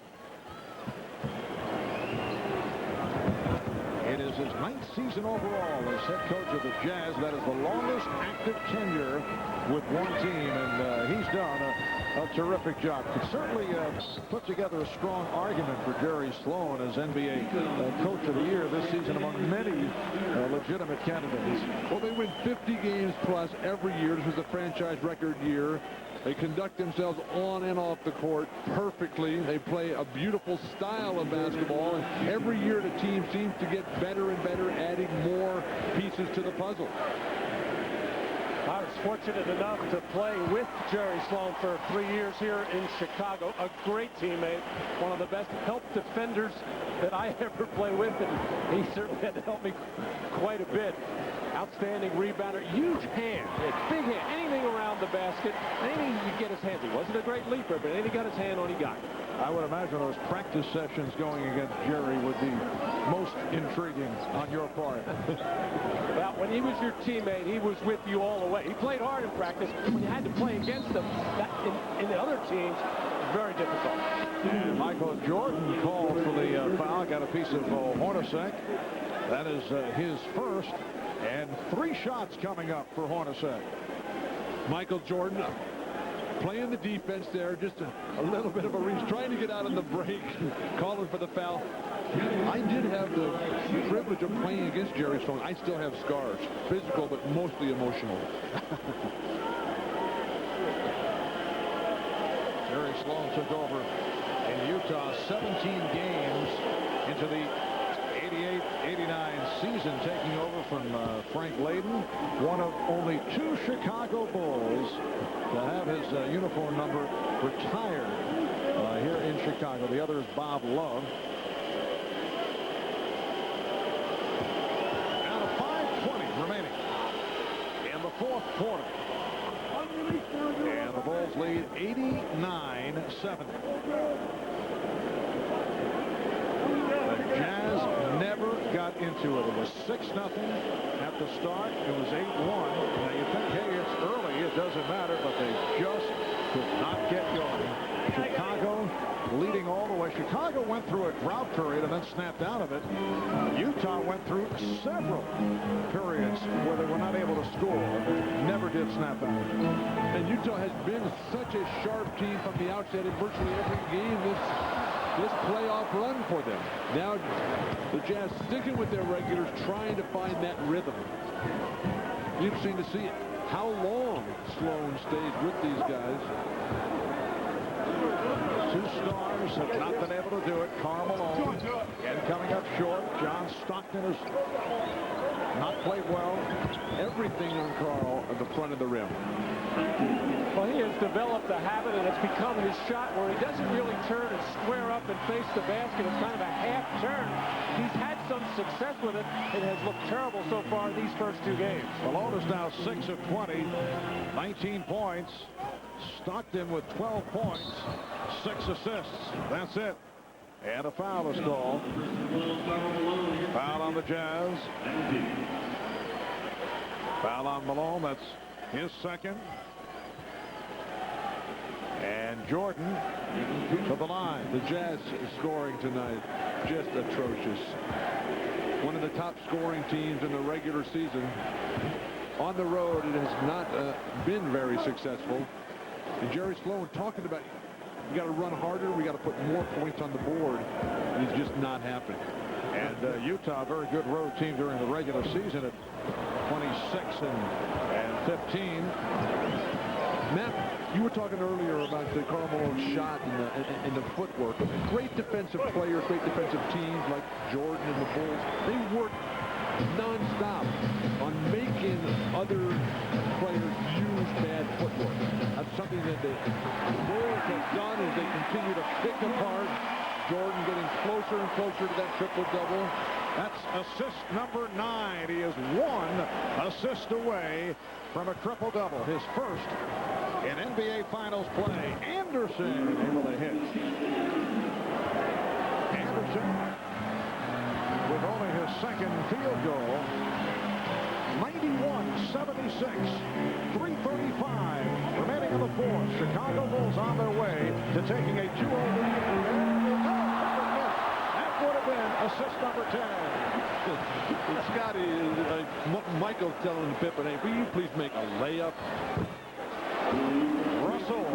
It is his 9th season overall as head coach of the Jazz. That is the longest active tenure with one team, and he's done a terrific job. Could certainly put together a strong argument for Jerry Sloan as NBA Coach of the Year this season among many legitimate candidates. Well, they win 50 games plus every year. This was a franchise record year. They conduct themselves on and off the court perfectly. They play a beautiful style of basketball, and every year the team seems to get better and better, adding more pieces to the puzzle. I was fortunate enough to play with Jerry Sloan for 3 years here in Chicago. A great teammate, one of the best help defenders that I ever played with, and he certainly had to help me quite a bit. Outstanding rebounder, huge hand, big hand, anything around the basket, anything he could get his hands. He wasn't a great leaper, but anything he got his hand on, he got. I would imagine those practice sessions going against Jerry would be most intriguing on your part. Well, when he was your teammate, he was with you all the way. He played hard in practice. When you had to play against him, in the other teams, very difficult. And Michael Jordan called for the foul, got a piece of Hornacek. That is his first, and 3 shots coming up for Hornacek. Michael Jordan playing the defense there, just a little bit of a reach, trying to get out on the break, calling for the foul. I did have the privilege of playing against Jerry Sloan. I still have scars, physical but mostly emotional. Jerry Sloan took over in Utah 17 games into the 88-89 season, taking over from Frank Layden, one of only 2 Chicago Bulls to have his uniform number retired here in Chicago. The other is Bob Love. Now 5:20 remaining in the fourth quarter. And the Bulls lead 89-70. The Jazz never never got into it. It was 6-0 at the start. It was 8-1. Now you think, hey, it's early. It doesn't matter, but they just could not get going. Chicago leading all the way. Chicago went through a drought period and then snapped out of it. Utah went through several periods where they were not able to score. Never did snap out. And Utah has been such a sharp team from the outset in virtually every game this playoff run for them. Now the Jazz sticking with their regulars, trying to find that rhythm. Interesting to see how long Sloan stays with these guys. Two stars have not been able to do it. Karl Malone and coming up short. John Stockton has not played well. Everything on Karl at the front of the rim. Well, he has developed a habit, and it's become his shot where he doesn't really turn and square up and face the basket. It's kind of a half turn. He's had some success with it. It has looked terrible so far in these first two games. Malone is now 6 of 20, 19 points. Stockton with 12 points, 6 assists. That's it. And a foul is called. Foul on the Jazz. Foul on Malone. That's his second. And Jordan to the line. The Jazz scoring tonight just atrocious. One of the top scoring teams in the regular season. On the road, it has not been very successful. And Jerry Sloan talking about, we got to run harder, we got to put more points on the board. And it's just not happening. And Utah, a very good road team during the regular season at 26 and 15. Matt, you were talking earlier about the Karl Malone shot and the footwork. Great defensive players, great defensive teams like Jordan and the Bulls. They work non-stop on making other players use bad footwork. That's something that the Bulls have done as they continue to pick apart. Jordan getting closer and closer to that triple-double. That's assist number 9. He is 1 assist away from a triple-double. His first in NBA Finals play. Anderson able to hit. Anderson with only his second field goal. 91-76. 3:35 remaining in the fourth. Chicago Bulls on their way to taking a 2-0 lead. That would have been assist number 10. Scotty, Michael's telling Pippen, hey, will you please make a layup? Russell.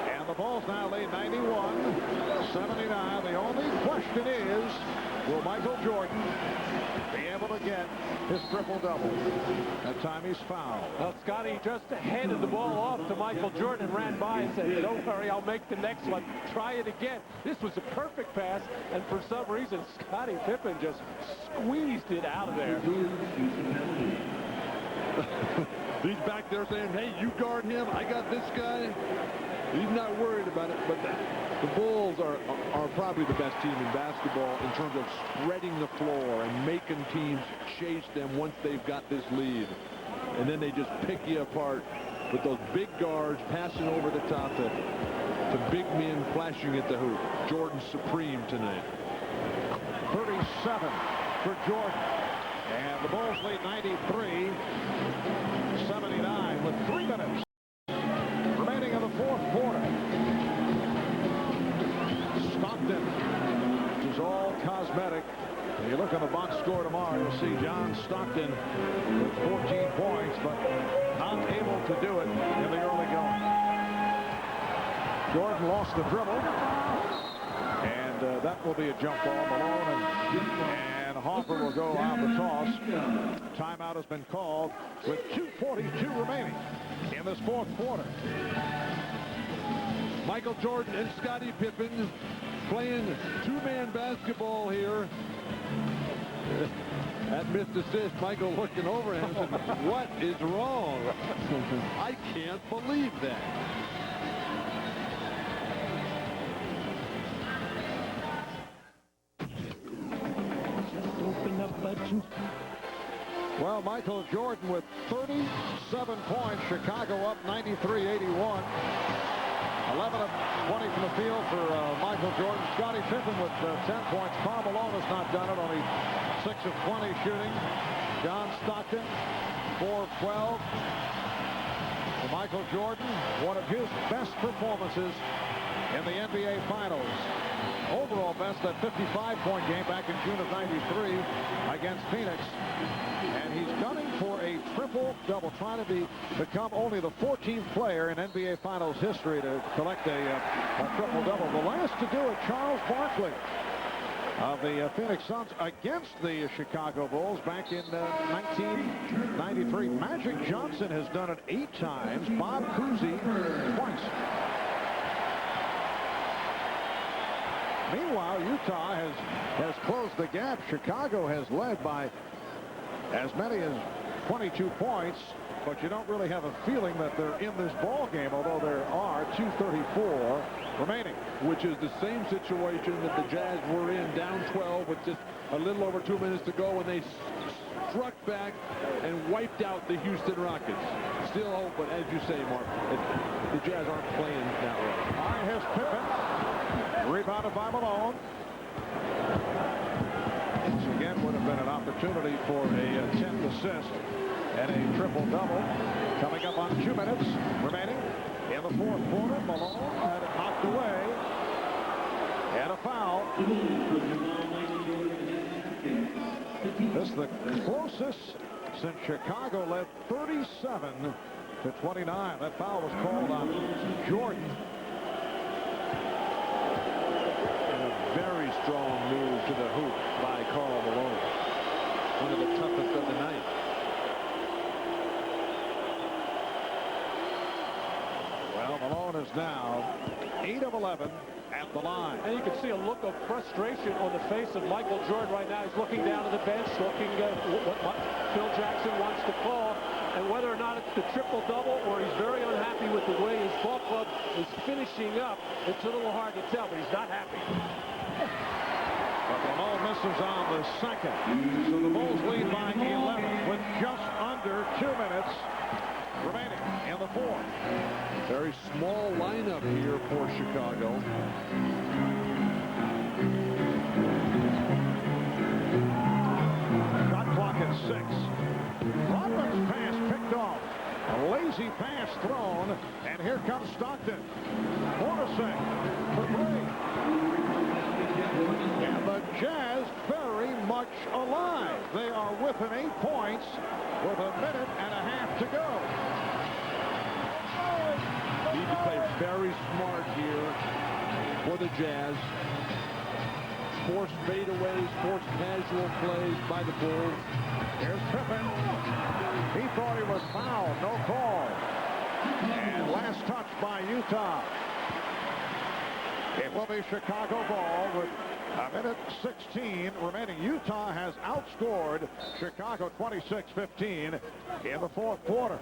And the Bulls now lead 91-79. The only question is, will Michael Jordan be able to get his triple-double? That time he's fouled. Well, Scotty just handed the ball off to Michael Jordan and ran by and said, don't worry, I'll make the next one. Try it again. This was a perfect pass, and for some reason, Scottie Pippen just squeezed it out of there. He's back there saying, hey, you guard him. I got this guy. He's not worried about it, but the Bulls are probably the best team in basketball in terms of spreading the floor and making teams chase them once they've got this lead. And then they just pick you apart with those big guards passing over the top to big men flashing at the hoop. Jordan's supreme tonight. 37 for Jordan. And the Bulls lead 93-79 with 3 minutes remaining in the fourth quarter. Stockton, which is all cosmetic. When you look on the box score tomorrow, you'll see John Stockton with 14 points, but not able to do it in the early going. Jordan lost the dribble, and that will be a jump ball. Malone and Hoffer will go on the toss. Timeout has been called with 2:42 remaining in this fourth quarter. Michael Jordan and Scottie Pippen playing two-man basketball here. That missed assist, Michael looking over him and said, what is wrong? I can't believe that. Well, Michael Jordan with 37 points. Chicago up 93-81. 11 of 20 from the field for Michael Jordan. Scottie Pippen with 10 points. Karl Malone has not done it, only 6 of 20 shooting. John Stockton, 4 of 12. For Michael Jordan, one of his best performances in the NBA Finals. Overall best, that 55-point game back in June of '93 against Phoenix. And he's gunning for a triple-double, trying to become only the 14th player in NBA Finals history to collect a triple-double. The last to do it, Charles Barkley of the Phoenix Suns against the Chicago Bulls back in 1993. Magic Johnson has done it 8 times. Bob Cousy twice. Meanwhile, Utah has closed the gap. Chicago has led by as many as 22 points, but you don't really have a feeling that they're in this ball game, although there are 2:34 remaining. Which is the same situation that the Jazz were in, down 12 with just a little over 2 minutes to go, when they struck back and wiped out the Houston Rockets. Still hope, but as you say, Mark, the Jazz aren't playing that way. All right, here's Pippen. Rebounded by Malone. This again would have been an opportunity for a 10th assist and a triple-double. Coming up on 2 minutes remaining in the 4th quarter. Malone had it knocked away. And a foul. This is the closest since Chicago led 37-29. That foul was called on Jordan. Very strong move to the hoop by Karl Malone. One of the toughest of the night. Well, Malone is now 8 of 11 at the line. And you can see a look of frustration on the face of Michael Jordan right now. He's looking down to the bench, looking at what Phil Jackson wants to call, and whether or not it's the triple-double or he's very unhappy with the way his ball club is finishing up. It's a little hard to tell, but he's not happy. But Malone misses on the second. So the Bulls lead by 11 with just under 2 minutes remaining in the 4th. Very small lineup here for Chicago. Shot clock at 6. Rodman's pass picked off. A lazy pass thrown. And here comes Stockton. Hornacek for 3. And the Jazz very much alive. They are within 8 points with a minute and a half to go. Need to play very smart here for the Jazz. Force fadeaways, force casual plays by the Bulls. Here's Pippen. He thought he was fouled. No call. And last touch by Utah. It will be Chicago ball with a minute 16 remaining. Utah has outscored Chicago 26-15 in the 4th quarter.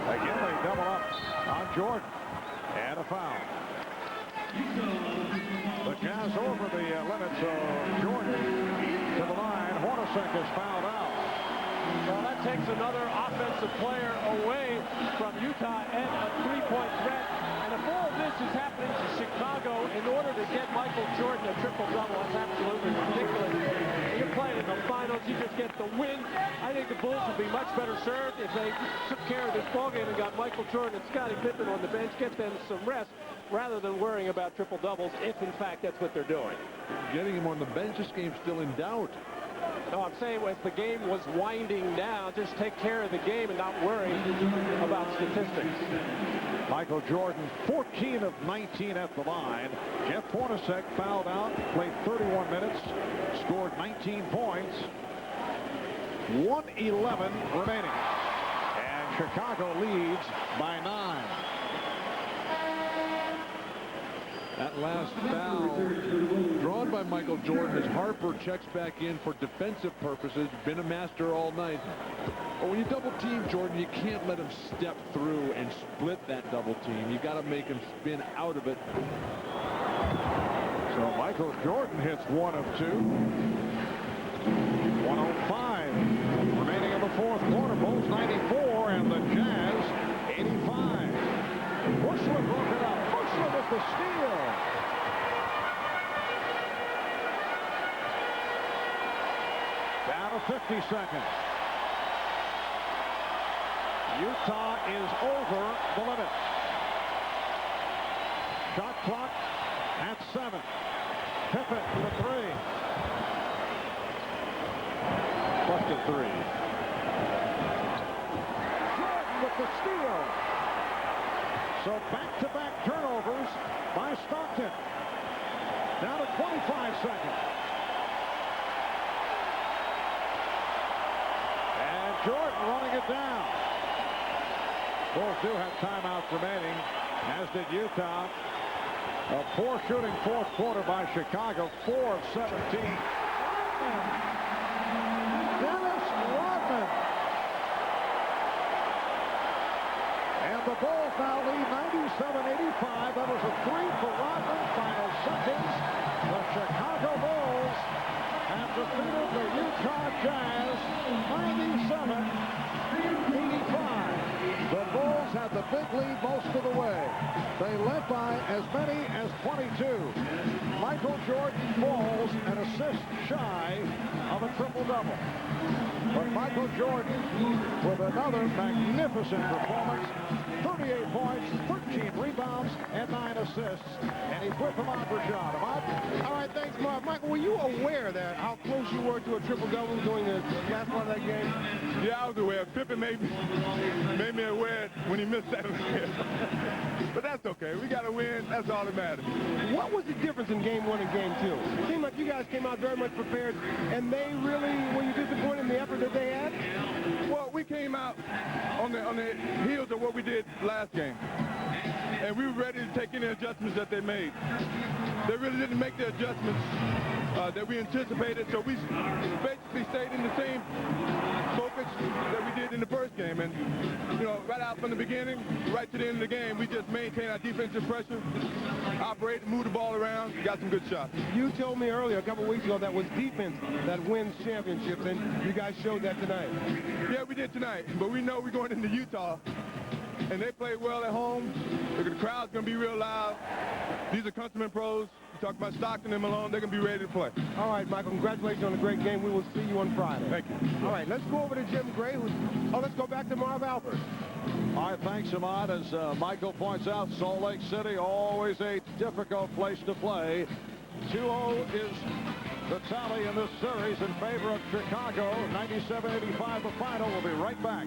Again, they double up on Jordan. And a foul. The Jazz over the limits of Jordan to the line. Hornacek is fouled out. Well, that takes another offensive player away from Utah and a 3-point threat. And if all this is happening to Chicago in order to get Michael Jordan a triple-double, that's absolutely ridiculous. You're playing in the finals, you just get the win. I think the Bulls would be much better served if they took care of this ballgame and got Michael Jordan and Scottie Pippen on the bench, get them some rest, rather than worrying about triple-doubles, if in fact that's what they're doing. Getting him on the bench, this game's still in doubt. No, I'm saying as the game was winding down, just take care of the game and not worry about statistics. Michael Jordan, 14 of 19 at the line. Jeff Hornacek fouled out, played 31 minutes, scored 19 points. 1:11 remaining. And Chicago leads by 9. That last foul drawn by Michael Jordan as Harper checks back in for defensive purposes. Been a master all night. But when you double team Jordan, you can't let him step through and split that double team. You got to make him spin out of it. So Michael Jordan hits 1 of 2. 1:05 remaining in the 4th quarter. Bulls 94 and the Jazz 85. seconds. Utah is over the limit. Shot clock at 7. Pippen for the 3. Busted 3. Jordan with the steal. So back-to-back turnovers by Stockton. Down to 25 seconds. And Jordan running it down. Bulls do have timeouts remaining, as did Utah. A poor shooting fourth quarter by Chicago, 4 of 17. Dennis Rodman. And the Bulls now lead 97-85. That was a 3 for Rodman. Final seconds. The Chicago Bulls have defeated the Utah Jazz 97-85. The Bulls had the big lead most of the way. They led by as many as 22. Michael Jordan falls an assist shy of a triple-double. But Michael Jordan with another magnificent performance. 38 points, 13 rebounds, and 9 assists. And he's with Ahmad Rashad. Ahmad? All right, thanks, Mark. Michael, were you aware that how close you were to a triple-double during the last part of that game? Yeah, I was aware. Pippen made me aware when he missed that. But that's okay. We got to win. That's all that matters. What was the difference in game 1 and game 2? It seemed like you guys came out very much prepared, and they really, were you disappointed in the effort that they had? Well, we came out on the heels of what we did last game. And we were ready to take any adjustments that they made. They really didn't make the adjustments that we anticipated, so we basically stayed in the same focus that we did in the first game. And, you know, right out from the beginning, right to the end of the game, we just maintained our defensive pressure, operated, moved the ball around, got some good shots. You told me earlier, a couple weeks ago, that was defense that wins championships, and you guys showed that tonight. Yeah, we did tonight, but we know we're going into Utah, and they played well at home. The crowd's going to be real loud. These are countrymen pros. You talk about Stockton and Malone, they're going to be ready to play. All right, Michael, congratulations on a great game. We will see you on Friday. Thank you. All right, let's go over to Jim Gray. Let's go back to Marv Albert. All right, thanks, Ahmad. As Michael points out, Salt Lake City, always a difficult place to play. 2-0 is the tally in this series in favor of Chicago. 97-85 the final. We'll be right back.